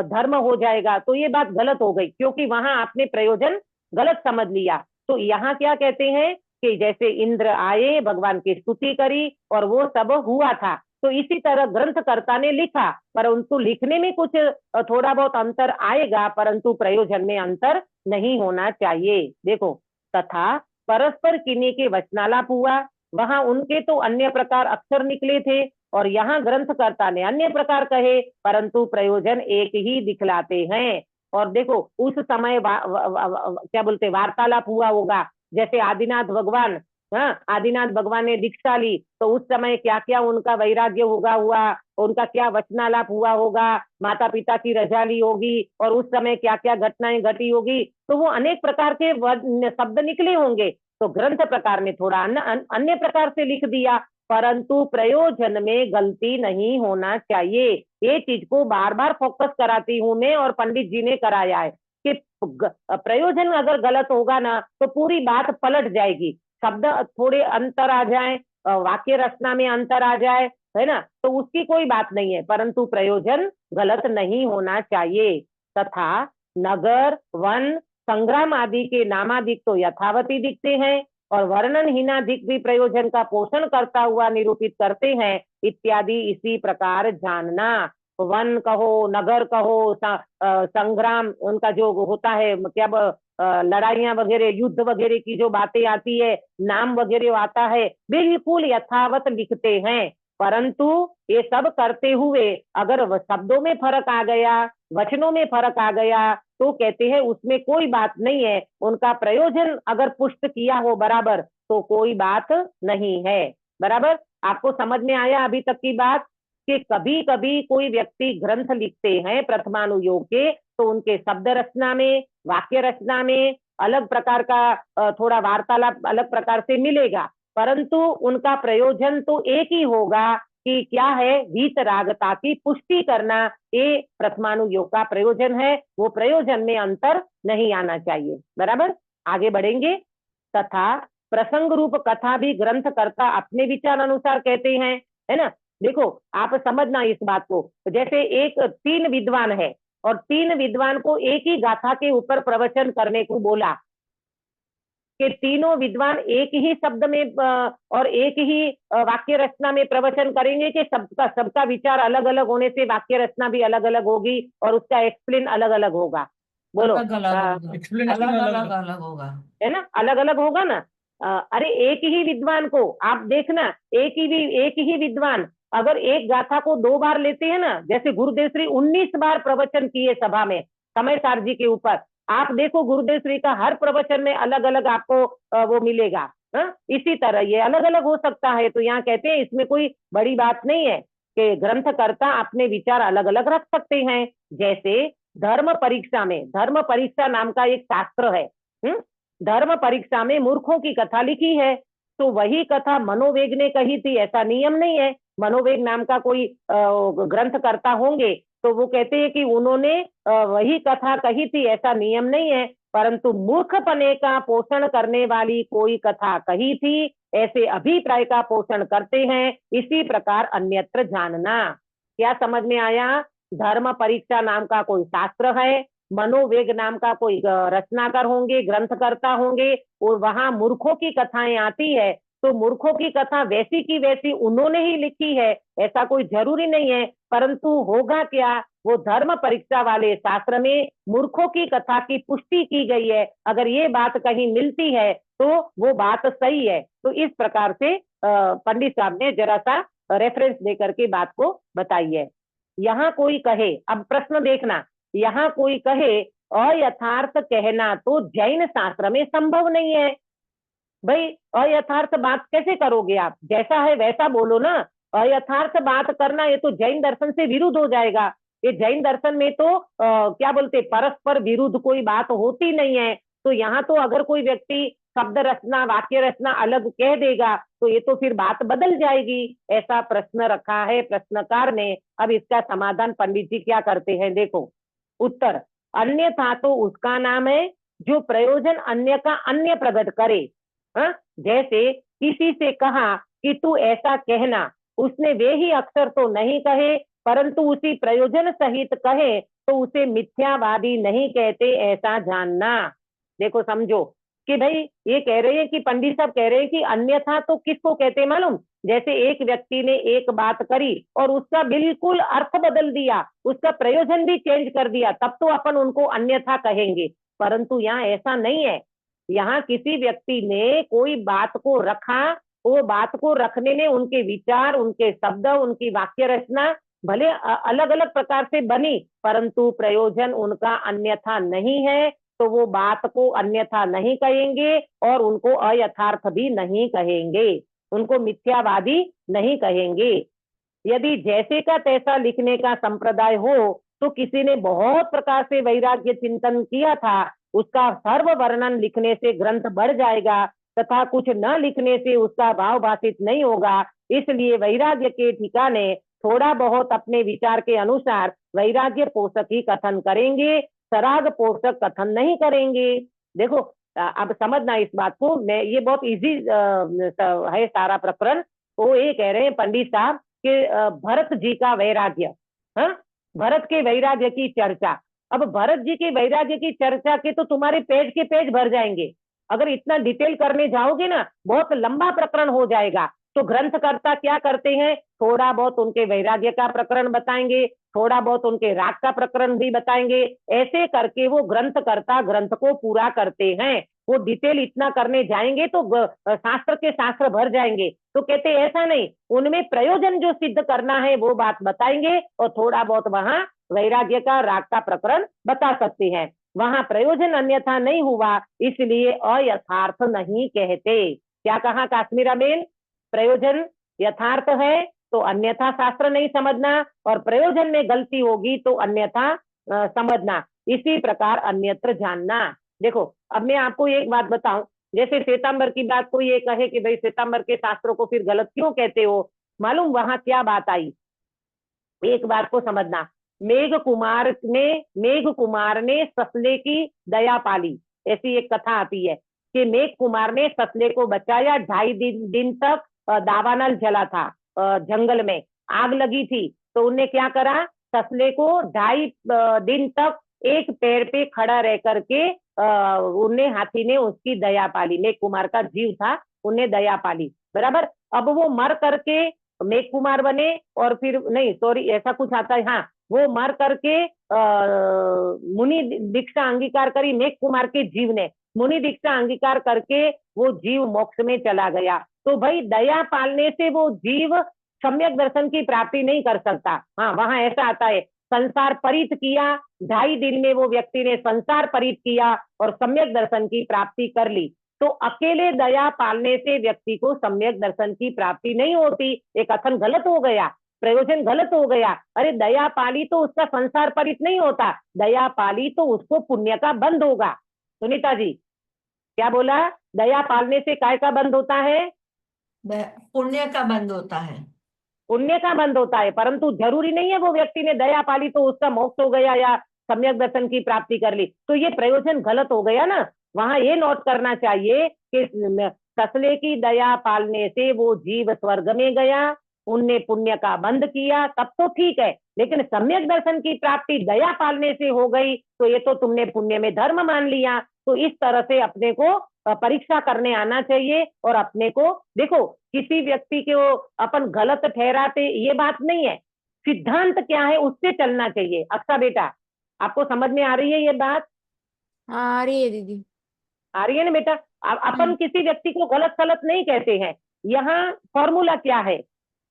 धर्म हो जाएगा, तो ये बात गलत हो गई, क्योंकि वहां आपने प्रयोजन गलत समझ लिया। तो यहाँ क्या कहते हैं कि जैसे इंद्र आए, भगवान की स्तुति करी और वो सब हुआ था। तो इसी तरह ग्रंथकर्ता ने लिखा, परंतु लिखने में कुछ थोड़ा बहुत अंतर आएगा, परंतु प्रयोजन में अंतर नहीं होना चाहिए। देखो, तथा परस्पर किन्हीं के वचनालाप हुआ, वहां उनके तो अन्य प्रकार अक्षर निकले थे और यहाँ ग्रंथकर्ता ने अन्य प्रकार कहे, परंतु प्रयोजन एक ही दिखलाते हैं। और देखो, उस समय क्या बोलते वार्तालाप हुआ होगा। जैसे आदिनाथ भगवान, हाँ, आदिनाथ भगवान ने दीक्षा ली, तो उस समय क्या क्या उनका वैराग्य हुआ, उनका क्या वचनालाप हुआ होगा, माता पिता की रजा ली होगी, और उस समय क्या क्या घटनाएं घटी होगी। तो वो अनेक प्रकार के शब्द निकले होंगे। तो ग्रंथ प्रकार में थोड़ा अन्य प्रकार से लिख दिया, परंतु प्रयोजन में गलती नहीं होना चाहिए। ये चीज को बार बार फोकस कराती हूं मैं, और पंडित जी ने कराया है कि प्रयोजन अगर गलत होगा ना, तो पूरी बात पलट जाएगी। शब्द थोड़े अंतर आ जाए, वाक्य रचना में अंतर आ जाए, है ना, तो उसकी कोई बात नहीं है, परंतु प्रयोजन गलत नहीं होना चाहिए। तथा नगर, वन, संग्राम आदि के नामादिक तो यथावती दिखते हैं, और वर्णनहीनाधिक भी प्रयोजन का पोषण करता हुआ निरूपित करते हैं, इत्यादि इसी प्रकार जानना। वन कहो, नगर कहो, संग्राम, उनका जो होता है क्या लड़ाइयां वगैरह, युद्ध वगैरह की जो बातें आती है, नाम वगैरह आता है, बिल्कुल यथावत लिखते हैं। परंतु ये सब करते हुए अगर शब्दों में फर्क आ गया, वचनों में फर्क आ गया, तो कहते हैं उसमें कोई बात नहीं है। उनका प्रयोजन अगर पुष्ट किया हो बराबर, तो कोई बात नहीं है। बराबर, आपको समझ में आया अभी तक की बात? कि कभी कभी कोई व्यक्ति ग्रंथ लिखते हैं प्रथमानुयोग के, तो उनके शब्द रचना में, वाक्य रचना में अलग प्रकार का थोड़ा वार्तालाप अलग प्रकार से मिलेगा, परंतु उनका प्रयोजन तो एक ही होगा कि क्या है, वीतरागता की पुष्टि करना। ये प्रथमानुयोग का प्रयोजन है, वो प्रयोजन में अंतर नहीं आना चाहिए। बराबर, आगे बढ़ेंगे। तथा प्रसंग रूप कथा भी ग्रंथकर्ता अपने विचार अनुसार कहते हैं, है ना। देखो, आप समझना इस बात को। जैसे एक 3 विद्वान है और 3 विद्वान को एक ही गाथा के ऊपर प्रवचन करने को बोला, कि तीनों विद्वान एक ही शब्द में और एक ही वाक्य रचना में प्रवचन करेंगे, कि सबका विचार अलग अलग होने से वाक्य रचना भी अलग अलग होगी और उसका एक्सप्लेन अलग अलग होगा? बोलो। एक्सप्लेनेशन अलग होगा। है ना, अलग अलग होगा ना। अरे एक ही विद्वान को आप देखना, एक ही विद्वान अगर एक गाथा को 2 बार लेते हैं ना, जैसे गुरुदेव श्री 19 बार प्रवचन किए सभा में समय सार जी के ऊपर, आप देखो गुरुदेव श्री का हर प्रवचन में अलग अलग आपको वो मिलेगा। इसी तरह ये अलग अलग हो सकता है। तो यहाँ कहते हैं इसमें कोई बड़ी बात नहीं है कि ग्रंथकर्ता अपने विचार अलग अलग रख सकते हैं। जैसे धर्म परीक्षा नाम का एक शास्त्र है। धर्म परीक्षा में मूर्खों की कथा लिखी है, तो वही कथा मनोवेग ने कही थी ऐसा नियम नहीं है। मनोवेग नाम का कोई ग्रंथकर्ता होंगे तो वो कहते हैं कि उन्होंने वही कथा कही थी ऐसा नियम नहीं है, परंतु मूर्खपने का पोषण करने वाली कोई कथा कही थी ऐसे अभिप्राय का पोषण करते हैं। इसी प्रकार अन्यत्र जानना। क्या समझ में आया? धर्म परीक्षा नाम का कोई शास्त्र है, मनोवेग नाम का कोई रचनाकार होंगे, ग्रंथकर्ता होंगे, और वहां मूर्खों की कथाएं आती है, तो मूर्खों की कथा वैसी की वैसी उन्होंने ही लिखी है ऐसा कोई जरूरी नहीं है। परंतु होगा क्या, वो धर्म परीक्षा वाले शास्त्र में मूर्खों की कथा की पुष्टि की गई है। अगर ये बात कहीं मिलती है तो वो बात सही है। तो इस प्रकार से पंडित साहब ने जरा सा रेफरेंस देकर के बात को बताई है। यहाँ कोई कहे, अब प्रश्न देखना, यहाँ कोई कहे अयथार्थ कहना तो जैन शास्त्र में संभव नहीं है। भाई अयथार्थ बात कैसे करोगे आप? जैसा है वैसा बोलो ना। अयथार्थ बात करना ये तो जैन दर्शन से विरुद्ध हो जाएगा। ये जैन दर्शन में तो क्या बोलते, परस्पर विरुद्ध कोई बात होती नहीं है। तो यहाँ तो अगर कोई व्यक्ति शब्द रचना वाक्य रचना अलग कह देगा तो ये तो फिर बात बदल जाएगी। ऐसा प्रश्न रखा है प्रश्नकार ने। अब इसका समाधान पंडित जी क्या करते हैं, देखो। उत्तर, अन्यथा तो उसका नाम है जो प्रयोजन अन्य का अन्य प्रकट करे। जैसे किसी से कहा कि तू ऐसा कहना, उसने वे ही अक्षर तो नहीं कहे परंतु उसी प्रयोजन सहित कहे तो उसे मिथ्यावादी नहीं कहते, ऐसा जानना। देखो समझो कि भाई ये कह रहे हैं कि पंडित साहब कह रहे हैं कि अन्यथा तो किसको कहते हैं मालूम? जैसे एक व्यक्ति ने एक बात करी और उसका बिल्कुल अर्थ बदल दिया, उसका प्रयोजन भी चेंज कर दिया, तब तो अपन उनको अन्यथा कहेंगे। परंतु यहाँ ऐसा नहीं है। यहाँ किसी व्यक्ति ने कोई बात को रखा, वो बात को रखने में उनके विचार, उनके शब्द, उनकी वाक्य रचना भले अलग अलग प्रकार से बनी, परंतु प्रयोजन उनका अन्यथा नहीं है, तो वो बात को अन्यथा नहीं कहेंगे और उनको अयथार्थ भी नहीं कहेंगे, उनको मिथ्यावादी नहीं कहेंगे। यदि जैसे का तैसा लिखने का संप्रदाय हो तो किसी ने बहुत प्रकार से वैराग्य चिंतन किया था, उसका सर्व वर्णन लिखने से ग्रंथ बढ़ जाएगा तथा कुछ न लिखने से उसका भाव भाषित नहीं होगा। इसलिए वैराग्य के ठिकाने थोड़ा बहुत अपने विचार के अनुसार वैराग्य पोषक ही कथन करेंगे, सराग पोषक कथन नहीं करेंगे। देखो अब समझना इस बात को, मैं ये बहुत इजी है सारा प्रकरण। वो ये कह रहे हैं पंडित साहब कि भरत जी का वैराग्य, भरत के वैराग्य की चर्चा। अब भरत जी के वैराग्य की चर्चा के तो तुम्हारे पेज के पेज भर जाएंगे। अगर इतना डिटेल करने जाओगे ना बहुत लंबा प्रकरण हो जाएगा। तो ग्रंथकर्ता क्या करते हैं, थोड़ा बहुत उनके वैराग्य का प्रकरण बताएंगे, थोड़ा बहुत उनके राग का प्रकरण भी बताएंगे। ऐसे करके वो ग्रंथकर्ता ग्रंथ को पूरा करते हैं। वो डिटेल इतना करने जाएंगे तो शास्त्र के शास्त्र भर जाएंगे। तो कहते ऐसा नहीं, उनमें प्रयोजन जो सिद्ध करना है वो बात बताएंगे और थोड़ा बहुत वहां वैराग्य का राग का प्रकरण बता सकते हैं। वहां प्रयोजन अन्यथा नहीं हुआ इसलिए अयथार्थ नहीं कहते। क्या कहा काश्मीरा बेन? प्रयोजन यथार्थ है तो अन्यथा शास्त्र नहीं समझना, और प्रयोजन में गलती होगी तो अन्यथा समझना। इसी प्रकार अन्यत्र जानना। देखो अब मैं आपको एक बात बताऊं, जैसे श्वेतांबर की बात कोई ये कहे कि भाई श्वेतांबर के शास्त्रों को फिर गलत क्यों कहते हो, मालूम वहां क्या बात आई? एक बात को समझना, मेघ कुमार ने ससले की दया पाली, ऐसी एक कथा आती है कि मेघ कुमार ने ससले को बचाया। 2.5 दिन तक दावानल जला था, जंगल में आग लगी थी, तो उनने क्या करा, ससले को 2.5 दिन तक एक पैर पे खड़ा रह करके उनने हाथी ने उसकी दया पाली, मेघ कुमार का जीव था, उनने दया पाली, बराबर। अब वो मर करके मेघ कुमार बने, और फिर नहीं सॉरी ऐसा कुछ आता है, हाँ, वो मर करके मुनि दीक्षा अंगीकार करी मेघ कुमार के जीव ने, मुनि दीक्षा अंगीकार करके वो जीव मोक्ष में चला गया। तो भाई दया पालने से वो जीव सम्यक दर्शन की प्राप्ति नहीं कर सकता। हाँ, वहां ऐसा आता है, संसार परित किया, 2.5 दिन में वो व्यक्ति ने संसार परित किया और सम्यक दर्शन की प्राप्ति कर ली। तो अकेले दया पालने से व्यक्ति को सम्यक दर्शन की प्राप्ति नहीं होती। एक कथन गलत हो गया, प्रयोजन गलत हो गया। अरे दया पाली तो उसका संसार परित नहीं होता, दया पाली तो उसको पुण्य का बंध होगा। सुनीता जी क्या बोला? दया पालने से काय का बंध होता है? पुण्य का बंध होता है। पुण्य का बंध होता है, परंतु जरूरी नहीं है वो व्यक्ति ने दया पाली तो उसका मोक्ष हो गया या सम्यक दर्शन की प्राप्ति कर ली। तो ये प्रयोजन गलत हो गया ना। वहां ये नोट करना चाहिए कि ससले की दया पालने से वो जीव स्वर्ग में गया, उनने पुण्य का बंध किया, तब तो ठीक है। लेकिन सम्यक दर्शन की प्राप्ति दया पालने से हो गई तो ये तो तुमने पुण्य में धर्म मान लिया। तो इस तरह से अपने को परीक्षा करने आना चाहिए। और अपने को देखो, किसी व्यक्ति को अपन गलत ठहराते ये बात नहीं है, सिद्धांत क्या है उससे चलना चाहिए। अक्षा बेटा आपको समझ में आ रही है ये बात? हाँ आ रही है दीदी। आ रही है ना बेटा? अपन किसी व्यक्ति को गलत सलत नहीं कहते हैं। यहाँ फॉर्मूला क्या है,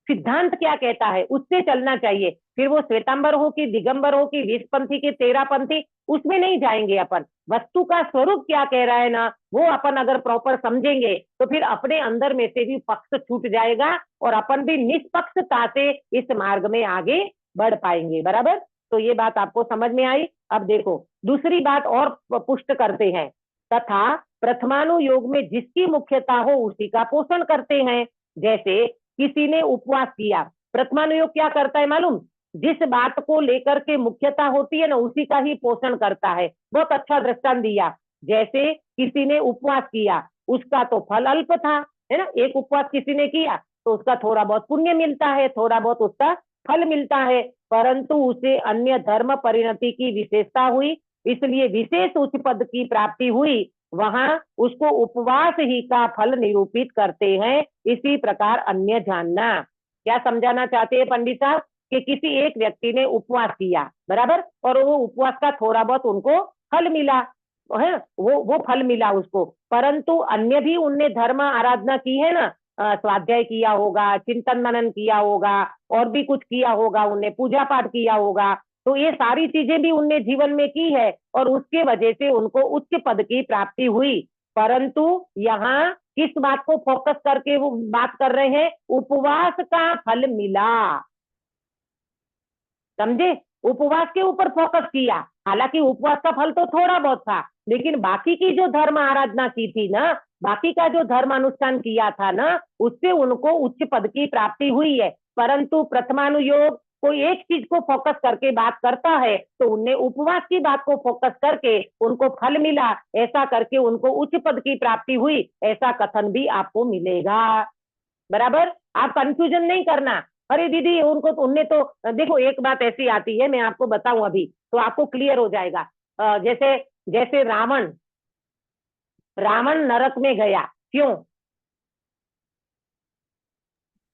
सिद्धांत क्या कहता है, उससे चलना चाहिए। फिर वो श्वेतांबर हो कि दिगंबर हो कि 20पंथी के 13पंथी, उसमें नहीं जाएंगे अपन। वस्तु का स्वरूप क्या कह रहा है ना, वो अपन अगर प्रॉपर समझेंगे तो फिर अपने अंदर में से भी पक्ष छूट जाएगा और अपन भी निष्पक्षता से इस मार्ग में आगे बढ़ पाएंगे। बराबर? तो ये बात आपको समझ में आई। अब देखो दूसरी बात और पुष्ट करते हैं, तथा प्रथमानुयोग में जिसकी मुख्यता हो उसी का पोषण करते हैं। जैसे किसी ने उपवास किया, प्रथमानुयोग क्या करता है मालूम? जिस बात को लेकर के मुख्यता होती है ना उसी का ही पोषण करता है। बहुत अच्छा दृष्टांत दिया। जैसे किसी ने उपवास किया, उसका तो फल अल्प था, है ना, एक उपवास किसी ने किया तो उसका थोड़ा बहुत पुण्य मिलता है, थोड़ा बहुत उसका फल मिलता है, परंतु उसे अन्य धर्म परिणति की विशेषता हुई, इसलिए विशेष उच्च पद की प्राप्ति हुई। वहां उसको उपवास ही का फल निरूपित करते हैं। इसी प्रकार अन्य जानना। क्या समझाना चाहते हैं पंडित साहब? कि किसी एक व्यक्ति ने उपवास किया, बराबर, और वो उपवास का थोड़ा बहुत उनको फल मिला है, वो फल मिला उसको, परंतु अन्य भी उनने धर्म आराधना की है ना, स्वाध्याय किया होगा, चिंतन मनन किया होगा, और भी कुछ किया होगा, उनने पूजा पाठ किया होगा। तो ये सारी चीजें भी उनने जीवन में की है और उसके वजह से उनको उच्च पद की प्राप्ति हुई। परंतु यहाँ किस बात को फोकस करके वो बात कर रहे हैं? उपवास का फल मिला। समझे? उपवास के ऊपर फोकस किया। हालांकि उपवास का फल तो थोड़ा बहुत था, लेकिन बाकी की जो धर्म आराधना की थी ना, बाकी का जो धर्म अनुष्ठान किया था ना, उससे उनको उच्च पद की प्राप्ति हुई है। परंतु प्रथमानुयोग कोई एक चीज को फोकस करके बात करता है तो उनने उपवास की बात को फोकस करके उनको फल मिला, ऐसा करके उनको उच्च पद की प्राप्ति हुई, ऐसा कथन भी आपको मिलेगा। बराबर? आप कंफ्यूजन नहीं करना। अरे दीदी उनको तो उनने तो देखो, एक बात ऐसी आती है, मैं आपको बताऊं अभी तो आपको क्लियर हो जाएगा। जैसे जैसे रावण नरक में गया, क्यों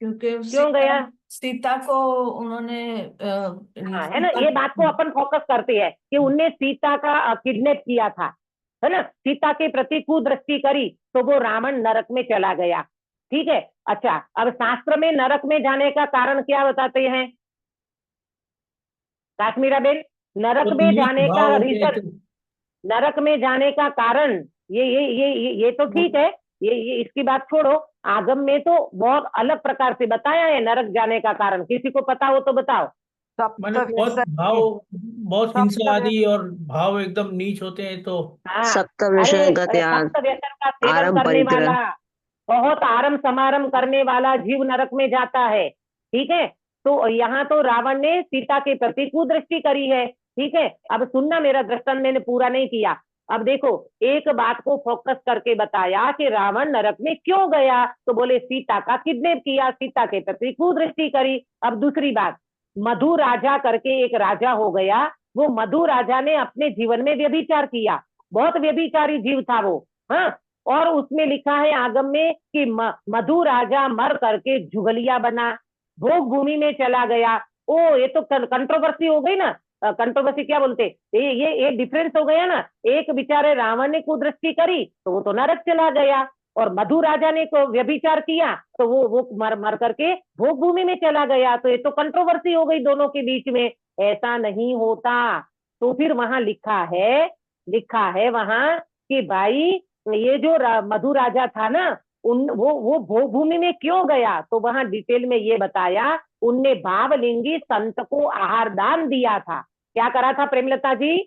क्योंकि क्यों गया? सीता को उन्होंने हाँ, है ना, ये बात को अपन फोकस करते हैं कि उनने सीता का किडनैप किया था, है ना, सीता के प्रति कुदृष्टि करी तो वो रावण नरक में चला गया। ठीक है, अच्छा, अब शास्त्र में नरक में जाने का कारण क्या बताते हैं काश्मीरा बेन? नरक में जाने का रीजन, नरक में जाने का कारण ये तो ठीक है, ये इसकी बात छोड़ो। आगम में तो बहुत अलग प्रकार से बताया है नरक जाने का कारण। किसी को पता हो तो बताओ। मैंने बहुत हिंसा आदि और भाव एकदम नीच होते हैं तो हाँ, सप्त अरे विषयगत याग, सप्त व्यसन का सेवन आरम करने परिग्रह। वाला, बहुत आरम समारम करने वाला जीव नरक में जाता है। ठीक है, तो यहाँ तो रावण ने सीता के प्रति कुदृष्टि करी है। ठीक है, अब सुनना, मेरा दृष्टांत मैंने पूरा नहीं किया। अब देखो, एक बात को फोकस करके बताया कि रावण नरक में क्यों गया, तो बोले सीता का किडनैप किया, सीता के प्रति कुदृष्टि करी। अब दूसरी बात, मधु राजा करके एक राजा हो गया, वो मधु राजा ने अपने जीवन में व्यभिचार किया, बहुत व्यभिचारी जीव था वो। हाँ, और उसमें लिखा है आगम में कि मधु राजा मर करके जुगलिया बना, भोग भूमि में चला गया। ओ, ये तो कंट्रोवर्सी हो गई ना। कंट्रोवर्सी क्या बोलते, ये डिफरेंस हो गया ना। एक बेचारे रावण ने कुदृष्टि करी तो वो तो नरक चला गया, और मधु राजा ने को व्यभिचार किया तो वो मर करके भोग भूमि में चला गया। तो ये तो कंट्रोवर्सी हो गई दोनों के बीच में। ऐसा नहीं होता। तो फिर वहां लिखा है वहां कि भाई ये जो मधु राजा था ना, वो भोग भूमि में क्यों गया, तो वहां डिटेल में ये बताया, उनने भावलिंगी संत को आहार दान दिया था। क्या करा था प्रेमलता जी?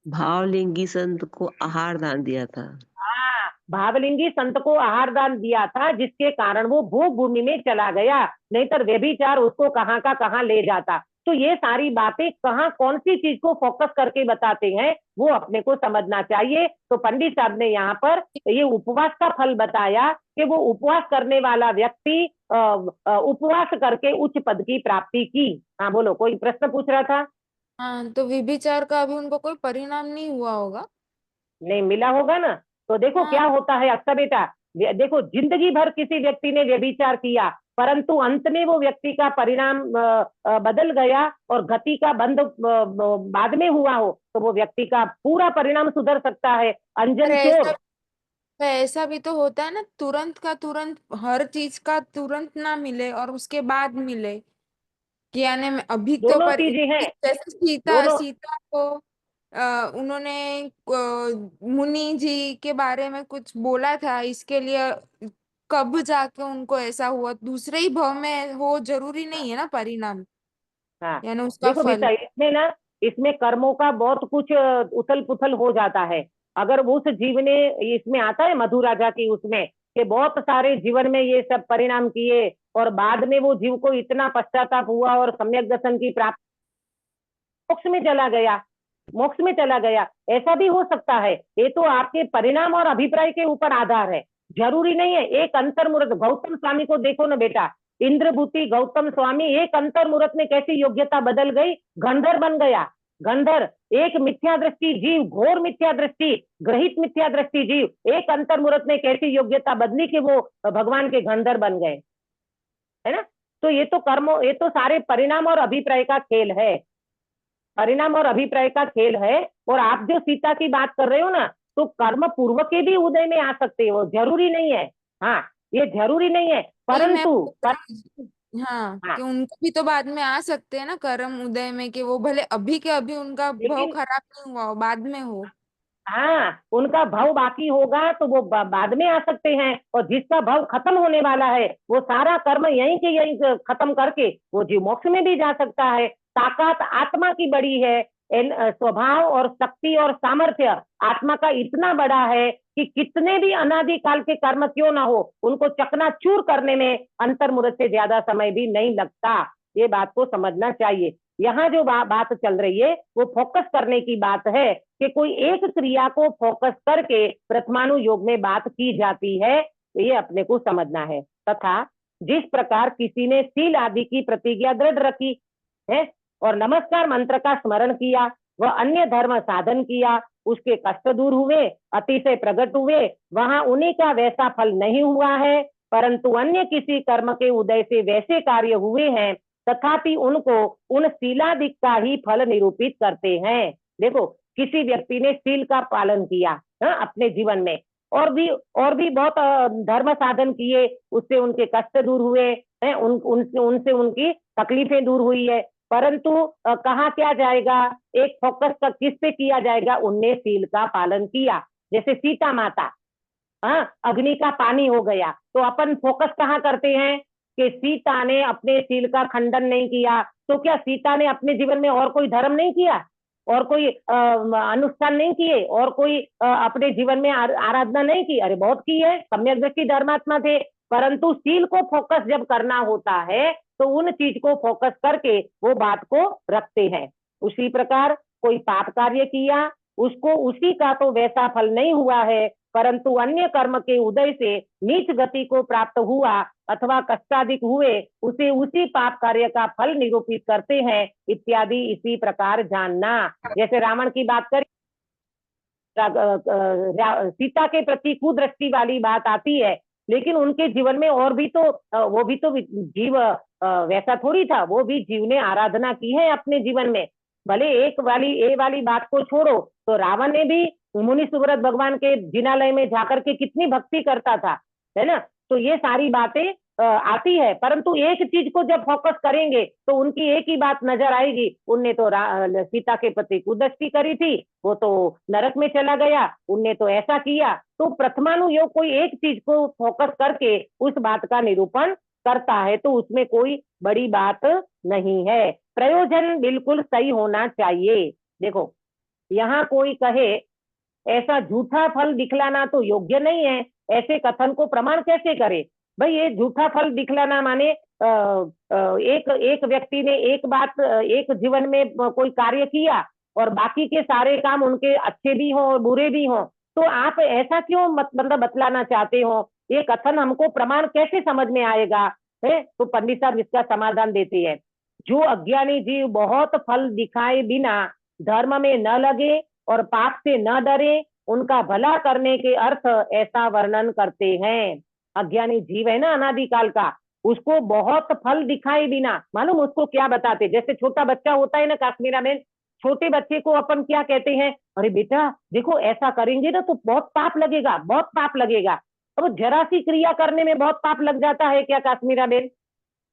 भावलिंगी संत को आहार दान दिया था। हाँ, भावलिंगी संत को आहार दान दिया था, जिसके कारण वो भोग भूमि में चला गया, नहीं तो व्यभिचार उसको कहाँ का कहाँ ले जाता। तो ये सारी बातें कहाँ कौन सी चीज को फोकस करके बताते हैं वो अपने को समझना चाहिए। तो पंडित साहब ने यहाँ पर ये उपवास का फल बताया कि वो उपवास करने वाला व्यक्ति उपवास करके उच्च पद की प्राप्ति की। हाँ बोलो, कोई प्रश्न पूछ रहा था? हाँ, तो विभिचार का अभी उनको कोई परिणाम नहीं हुआ होगा। नहीं मिला होगा ना। तो देखो हाँ। क्या होता है अक्सर बेटा, देखो जिंदगी भर किसी व्यक्ति ने व्यभिचार किया, परंतु अंत में वो व्यक्ति का परिणाम बदल गया और गति का बंध बाद में हुआ हो, तो वो व्यक्ति का पूरा परिणाम सुधर सकता है। अंजन पर चोर, ऐसा भी तो होता है ना, तुरंत का तुरंत हर चीज का तुरंत ना मिले और उसके बाद मिले। कि यानी अभी तो दोनों पर चीजें हैं। जैसे सीता दोनों, सीता को उन्होंने मुनि जी के बारे में कुछ बोला था, इसके लिए कब जाके उनको ऐसा हुआ, दूसरे ही भाव में हो, जरूरी नहीं है ना परिणाम, हाँ यानी उसका देखो फल। बेटा, इसमें ना, इसमें कर्मों का बहुत कुछ उथल पुथल हो जाता है। अगर उस जीव ने, इसमें आता है मधु राजा की उसमें, कि बहुत सारे जीवन में ये सब परिणाम किए और बाद में वो जीव को इतना पश्चाताप हुआ और सम्यक दर्शन की प्राप्ति, मोक्ष में चला गया, मोक्ष में चला गया। ऐसा भी हो सकता है। ये तो आपके परिणाम और अभिप्राय के ऊपर आधार है, जरूरी नहीं है। एक अंतर्मुहूर्त, गौतम स्वामी को देखो ना बेटा, इंद्रभूति गौतम स्वामी, एक अंतर्मुहूर्त में कैसी योग्यता बदल गई, गंधर बन गया। गंधर, एक मिथ्या दृष्टि जीव, घोर मिथ्या दृष्टि, ग्रहित मिथ्या दृष्टि जीव, एक अंतर्मुहूर्त में कैसी योग्यता बदली कि वो भगवान के गंधर बन गए, है ना। तो ये तो कर्म, ये तो सारे परिणाम और अभिप्राय का खेल है, परिणाम और अभिप्राय का खेल है। और आप जो सीता की बात कर रहे हो ना, तो कर्म पूर्व के भी उदय में आ सकते हो, जरूरी नहीं है। हाँ, ये जरूरी नहीं है, वही मैं परंतु बोल रही हूँ। हाँ, हाँ, कि उनको भी तो बाद में आ सकते हैं ना कर्म उदय में, कि वो भले अभी के अभी उनका भाव लेकिन खराब नहीं हुआ हो, बाद में हो। हाँ, उनका भाव बाकी होगा तो वो बाद में आ सकते हैं। और जिसका भाव खत्म होने वाला है, वो सारा कर्म यहीं के यहीं खत्म करके वो जीव मोक्ष में भी जा सकता है। ताकत आत्मा की बड़ी है, स्वभाव और शक्ति और सामर्थ्य आत्मा का इतना बड़ा है कि कितने भी अनादिकाल के कर्म क्यों ना हो, उनको चकनाचूर करने में अंतर्मुहूर्त से ज्यादा समय भी नहीं लगता। ये बात को समझना चाहिए। यहाँ जो बात चल रही है वो फोकस करने की बात है, कि कोई एक क्रिया को फोकस करके प्रथमानु योग में बात की जाती है, ये अपने को समझना है। तथा जिस प्रकार किसी ने सील आदि की प्रतिज्ञा दृढ़ रखी है और नमस्कार मंत्र का स्मरण किया, वह अन्य धर्म साधन किया, उसके कष्ट दूर हुए, अतिशय प्रकट हुए, वहां उन्हीं का वैसा फल नहीं हुआ है, परंतु अन्य किसी कर्म के उदय से वैसे कार्य हुए हैं, तथापि उनको उन सीलादिक का ही फल निरूपित करते हैं। देखो, किसी व्यक्ति ने सील का पालन किया अपने जीवन में, और भी बहुत धर्म साधन किए, उससे उनके कष्ट दूर हुए हैं, उनसे उनकी तकलीफें दूर हुई है, परंतु कहाँ क्या जाएगा, एक फोकस किस पे किया जाएगा, उनने सील का पालन किया। जैसे सीता माता, अग्नि का पानी हो गया, तो अपन फोकस कहाँ करते हैं कि सीता ने अपने सील का खंडन नहीं किया। तो क्या सीता ने अपने जीवन में और कोई धर्म नहीं किया, और कोई अनुष्ठान नहीं किए, और कोई अपने जीवन में आराधना नहीं की? अरे बहुत की है, सम्यक दृष्टि धर्मात्मा थे। परंतु सील को फोकस जब करना होता है तो उन चीज को फोकस करके वो बात को रखते हैं। उसी प्रकार कोई पाप कार्य किया, उसको उसी का तो वैसा फल नहीं हुआ है, परंतु अन्य कर्म के उदय से नीच गति को प्राप्त हुआ अथवा कष्टाधिक हुए, उसे उसी पाप कार्य का फल निरूपित करते हैं इत्यादि। इसी प्रकार जानना, जैसे रावण की बात करें, सीता के प्रति कुदृष्टि वाली बात आती है, लेकिन उनके जीवन में और भी तो वो भी तो जीव वैसा थोड़ी था, वो भी जीव ने आराधना की है अपने जीवन में। भले ए वाली बात को छोड़ो, तो रावण ने भी मुनि सुव्रत भगवान के जिनालय में जाकर के कितनी भक्ति करता था, है ना। तो ये सारी बातें आती है, परंतु एक चीज को जब फोकस करेंगे तो उनकी एक ही बात नजर आएगी, उनने तो सीता के प्रति कुदृष्टि करी थी, वो तो नरक में चला गया, उनने तो ऐसा किया। तो प्रथमानुयोग कोई एक चीज को फोकस करके उस बात का निरूपण करता है, तो उसमें कोई बड़ी बात नहीं है। प्रयोजन बिल्कुल सही होना चाहिए। देखो, यहाँ कोई कहे ऐसा झूठा फल दिखलाना तो योग्य नहीं है, ऐसे कथन को प्रमाण कैसे करे? भाई, ये झूठा फल दिखलाना माने एक व्यक्ति ने एक बात एक जीवन में कोई कार्य किया और बाकी के सारे काम उनके अच्छे भी हों और बुरे भी हों, तो आप ऐसा क्यों मतलब बतलाना चाहते हो? ये कथन हमको प्रमाण कैसे समझ में आएगा? है तो पंडित साहब इसका समाधान देते हैं। जो अज्ञानी जीव बहुत फल दिखाए बिना धर्म में न लगे और पाप से न डरे, उनका भला करने के अर्थ ऐसा वर्णन करते हैं। अज्ञानी जीव है ना अनादिकाल का, उसको बहुत फल दिखाए बिना, मालूम उसको क्या बताते? जैसे छोटा बच्चा होता है ना काश्मीरा में, छोटे बच्चे को अपन क्या कहते हैं? अरे बेटा देखो, ऐसा करेंगे ना तो बहुत पाप लगेगा, बहुत पाप लगेगा। अब जरा सी क्रिया करने में बहुत पाप लग जाता है क्या काश्मीरा बेन?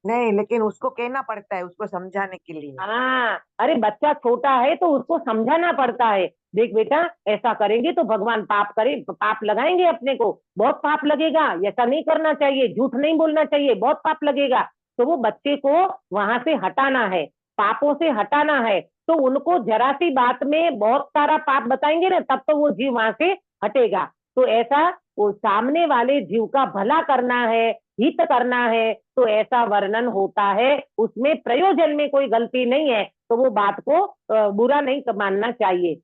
नहीं, लेकिन उसको कहना पड़ता है, उसको समझाने के लिए। हाँ, अरे बच्चा छोटा है तो उसको समझाना पड़ता है, देख बेटा ऐसा करेंगे तो भगवान पाप लगाएंगे अपने को, बहुत पाप लगेगा, ऐसा नहीं करना चाहिए, झूठ नहीं बोलना चाहिए, बहुत पाप लगेगा। तो वो बच्चे को वहां से हटाना है, पापों से हटाना है, तो उनको जरा सी बात में बहुत सारा पाप बताएंगे ना, तब तो वो जीव वहां से हटेगा। तो ऐसा वो सामने वाले जीव का भला करना है, हित करना है, तो ऐसा वर्णन होता है, उसमें प्रयोजन में कोई गलती नहीं है, तो वो बात को बुरा नहीं मानना चाहिए।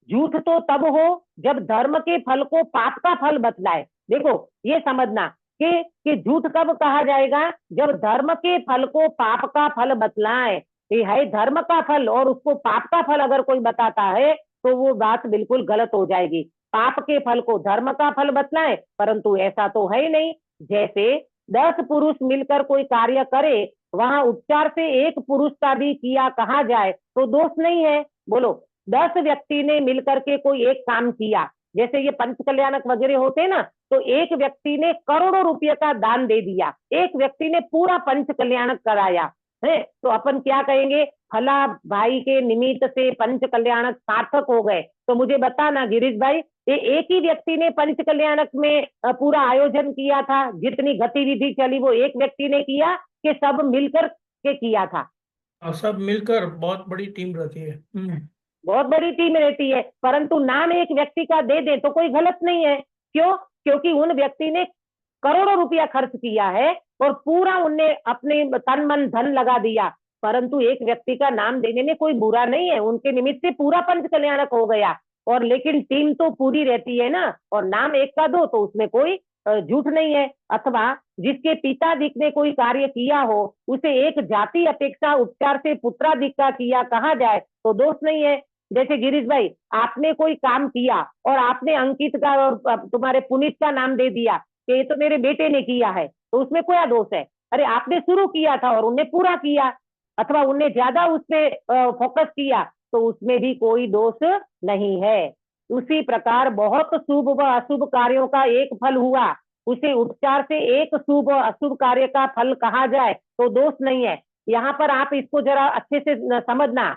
झूठ तो तब हो जब धर्म के फल को पाप का फल बतलाए। देखो, ये समझना कि झूठ कब कहा जाएगा? जब धर्म के फल को पाप का फल बतलाए। ये है धर्म का फल और उसको पाप का फल अगर कोई बताता है तो वो बात बिल्कुल गलत हो जाएगी। पाप के फल को धर्म का फल बतलाए, परंतु ऐसा तो है ही नहीं। जैसे 10 पुरुष मिलकर कोई कार्य करे, वहां उपचार से एक पुरुष का भी किया कहा जाए तो दोष नहीं है। बोलो, 10 व्यक्ति ने मिलकर के कोई एक काम किया, जैसे ये पंच कल्याणक वगैरह होते हैं ना, तो एक व्यक्ति ने करोड़ों रुपये का दान दे दिया, एक व्यक्ति ने पूरा पंच कल्याणक कराया है, तो अपन क्या कहेंगे? फला भाई के निमित्त से पंच कल्याणक सार्थक हो गए। तो मुझे बताना गिरीश भाई, ये एक ही व्यक्ति ने पंच कल्याणक में पूरा आयोजन किया था, जितनी गतिविधि चली वो एक व्यक्ति ने किया कि सब मिलकर के किया था? और सब मिलकर बहुत बड़ी टीम रहती है। बहुत बड़ी टीम रहती है, परंतु नाम एक व्यक्ति का दे दे तो कोई गलत नहीं है। क्यों? क्योंकि उन व्यक्ति ने करोड़ों रुपया खर्च किया है और पूरा उनने अपने तन मन धन लगा दिया, परंतु एक व्यक्ति का नाम देने में कोई बुरा नहीं है, उनके निमित्त से पूरा पंच कल्याणक हो गया। और लेकिन टीम तो पूरी रहती है ना, और नाम एक का दो तो उसमें कोई झूठ नहीं है। अथवा जिसके पितादिक ने कोई कार्य किया हो, उसे एक जाति अपेक्षा उपचार से पुत्रादिक का किया कहा जाए तो दोष नहीं है। जैसे गिरीश भाई, आपने कोई काम किया और आपने अंकित का और तुम्हारे पुनीत का नाम दे दिया कि ये तो मेरे बेटे ने किया है, तो उसमें क्या दोष है? अरे आपने शुरू किया था और उनने पूरा किया, अथवा उनने ज्यादा उस पर फोकस किया, तो उसमें भी कोई दोष नहीं है। उसी प्रकार बहुत शुभ व अशुभ कार्यों का एक फल हुआ, उसे उपचार से एक शुभ व अशुभ कार्य का फल कहा जाए तो दोष नहीं है। यहाँ पर आप इसको जरा अच्छे से समझना,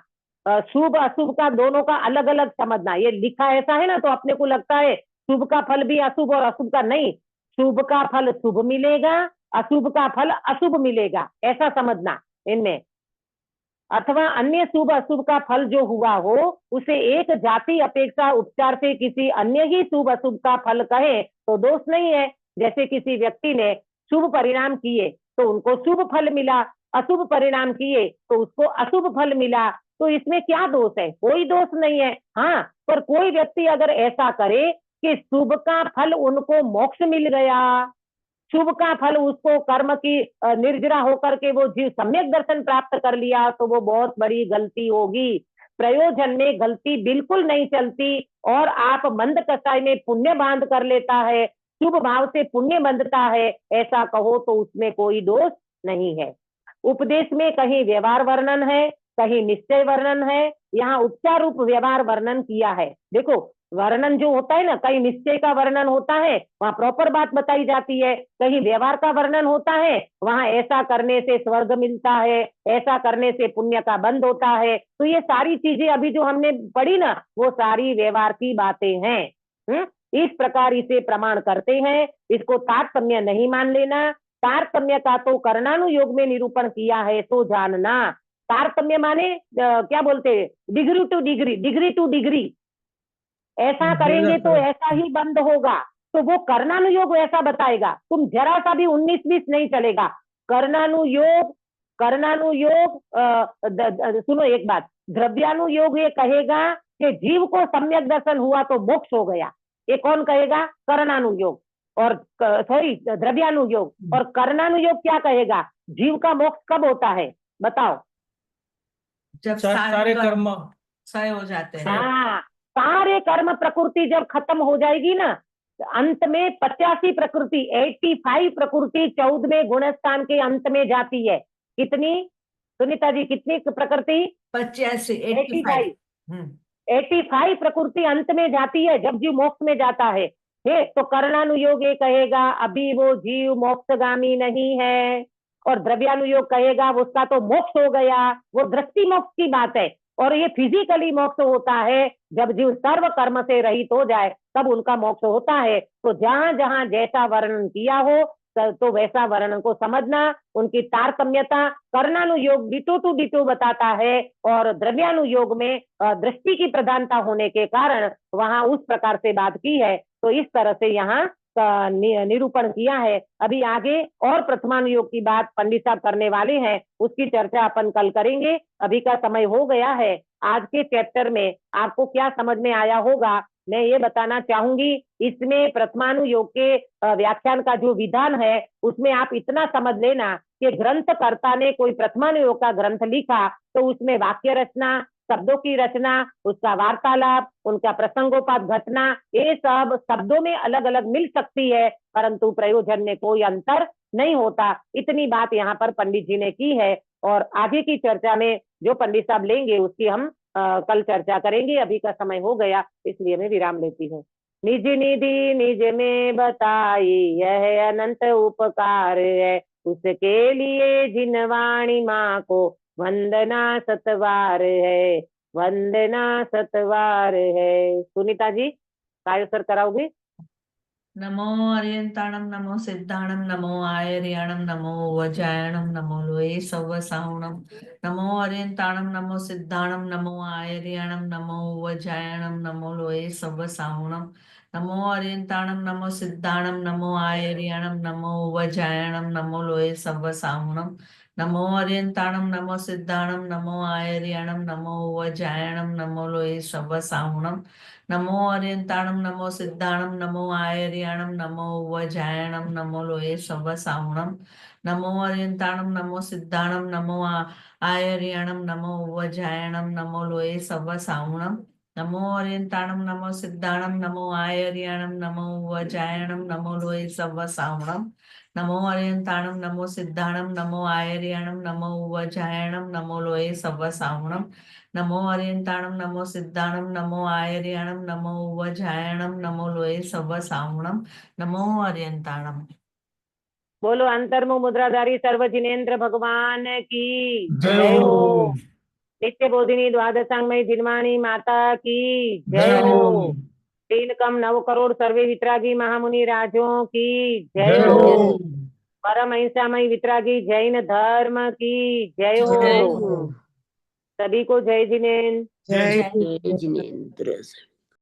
शुभ अशुभ का दोनों का अलग अलग समझना। ये लिखा ऐसा है ना, तो अपने को लगता है शुभ का फल भी अशुभ और अशुभ का नहीं, शुभ का फल शुभ मिलेगा, अशुभ का फल अशुभ मिलेगा, ऐसा समझना इनमें। अथवा अन्य शुभ अशुभ का फल जो हुआ हो, उसे एक जाति अपेक्षा उपचार से किसी अन्य ही शुभ अशुभ का फल कहे तो दोष नहीं है। जैसे किसी व्यक्ति ने शुभ परिणाम किए तो उनको शुभ फल मिला, अशुभ परिणाम किए तो उसको अशुभ फल मिला, तो इसमें क्या दोष है? कोई दोष नहीं है। हाँ, पर कोई व्यक्ति अगर ऐसा करे कि शुभ का फल उनको मोक्ष मिल गया, शुभ का फल उसको कर्म की निर्जरा होकर के वो जीव सम्यक दर्शन प्राप्त कर लिया, तो वो बहुत बड़ी गलती होगी। प्रयोजन में गलती बिल्कुल नहीं चलती और आप मंद कसाई में पुण्य बांध कर लेता है, शुभ भाव से पुण्य बंधता है, ऐसा कहो तो उसमें कोई दोष नहीं है। उपदेश में कहीं व्यवहार वर्णन है, कहीं निश्चय वर्णन है, यहाँ उपचार रूप व्यवहार वर्णन किया है। देखो वर्णन जो होता है ना, कहीं निश्चय का वर्णन होता है, वहां प्रॉपर बात बताई जाती है, कहीं व्यवहार का वर्णन होता है, वहां ऐसा करने से स्वर्ग मिलता है, ऐसा करने से पुण्य का बंध होता है। तो ये सारी चीजें अभी जो हमने पढ़ी ना, वो सारी व्यवहार की बातें हैं। इस प्रकार इसे प्रमाण करते हैं, इसको तारतम्य नहीं मान लेना। तारतम्य का तो कर्णानुयोग में निरूपण किया है, तो जानना। तारतम्य माने क्या बोलते हैं, degree two degree, degree two degree, ऐसा करेंगे तो ऐसा ही बंद होगा। तो वो कर्णानुयोग ऐसा बताएगा, तुम जरा सा भी 19-20 नहीं चलेगा। कर्णानुयोग सुनो एक बात, द्रव्यानुयोग ये कहेगा कि जीव को सम्यक दर्शन हुआ तो मोक्ष हो गया, ये कौन कहेगा, कर्णानुयोग। और सॉरी द्रव्यानुयोग। और कर्णानुयोग क्या कहेगा, जीव का मोक्ष कब होता है, बताओ। जब सारे कर्म क्षय हो जाते हैं। हाँ, सारे कर्म प्रकृति जब खत्म हो जाएगी ना, अंत में 85 प्रकृति, 85 प्रकृति 14वें गुणस्थान के अंत में जाती है। कितनी सुनीता जी, कितनी प्रकृति, 85 85 85 प्रकृति अंत में जाती है जब जीव मोक्ष में जाता है। तो कर्णानुयोग ये कहेगा अभी वो जीव मोक्षगामी नहीं है, और द्रव्यानुयोग कहेगा उसका तो मोक्ष हो गया, वो दृष्टि मोक्ष की बात है। और ये फिजिकली मोक्ष होता है जब जीव सर्व कर्म से रहित हो जाए, तब उनका मोक्ष होता है। तो जहां जहां जैसा वर्णन किया हो तो वैसा वर्णन को समझना। उनकी तारतम्यता कर्णानुयोग डिटो टू डिटो बताता है, और द्रव्यानुयोग में दृष्टि की प्रधानता होने के कारण वहां उस प्रकार से बात की है। तो इस तरह से यहाँ निरूपण किया है। अभी आगे और प्रथमानुयोग की बात पंडित साहब करने वाले हैं, उसकी चर्चा अपन कल करेंगे। अभी का समय हो गया है। आज के चैप्टर में आपको क्या समझ में आया होगा, मैं ये बताना चाहूंगी। इसमें प्रथमानुयोग के व्याख्यान का जो विधान है, उसमें आप इतना समझ लेना कि ग्रंथकर्ता ने कोई प्रथमानुयोग का ग्रंथ लिखा तो उसमें वाक्य रचना, शब्दों की रचना, उसका वार्तालाप, उनका प्रसंगोपात घटना, ये सब शब्दों में अलग अलग मिल सकती है, परंतु प्रयोजन में कोई अंतर नहीं होता। इतनी बात यहाँ पर पंडित जी ने की है, और आगे की चर्चा में जो पंडित साहब लेंगे उसकी हम कल चर्चा करेंगे। अभी का समय हो गया, इसलिए मैं विराम लेती हूँ। निज निधि निज में बताई यह अनंत उपकार है, उसके लिए जिन वाणी माँ को वंदना सतवार है, वंदना सतवार है। सुनीता जी काय सर कराओगे। नमो अर्यंताणम नमो सिद्धाणम नमो आयर्याणम नमो वजायणम नमो लोये सवसाहुणम। नमो अर्यंताणम नमो सिद्धाणम नमो आयर्याणम नमो वजायणम नमो लोये सवसाहुणम। नमो अर्यंताणम नमो सिद्धाणम नमो आयर्याणम नमो वजायणम नमो लोये सवसाहुणम। नमो अर्यंताणम नमो सिद्धाणम नमो आयर्याणम नमो वजायणम नमो लोये सवसाहुणम। नमो अर्यंताणम नमो सिद्धाणम नमो आयर्याणम नमो वजायणम नमो लोये सवसाहुणम। नमो अर्यंताणम नमो सिद्धाणम नमो आयर्याणम नमो वजायणम नमो लोये सवसाहुणम। नमो अर्यंताणम नमो सिद्धाणम नमो आयर्याणम नमो वजायणम नमो लोये सवसाहुणम। नमो अर्यंताणम नमो सिद्धाणम नमो आयर्याणम नमो वजायणम नमो लोये सवसाहुणम। नमो अर्यंताणम नमो सिद्धाणम नमो आयर्याणम नमो वजायणम नमो लोये सवसाहुणम। नमो अर्यंताणम। बोलो अंतर्मुख मुद्राधारी सर्व जिनेन्द्र भगवान की जय हो। नित्य बोधिनी द्वादशांगमयी जिनवाणी माता की जय हो। 3 कम 9 करोड़ सर्वे वितरागी महामुनि राजों की जय हो। परम अहिंसामयी वितरागी जैन धर्म की जय हो। सभी को जय जिनेन्द्र। जय जय जिनेन्द्र।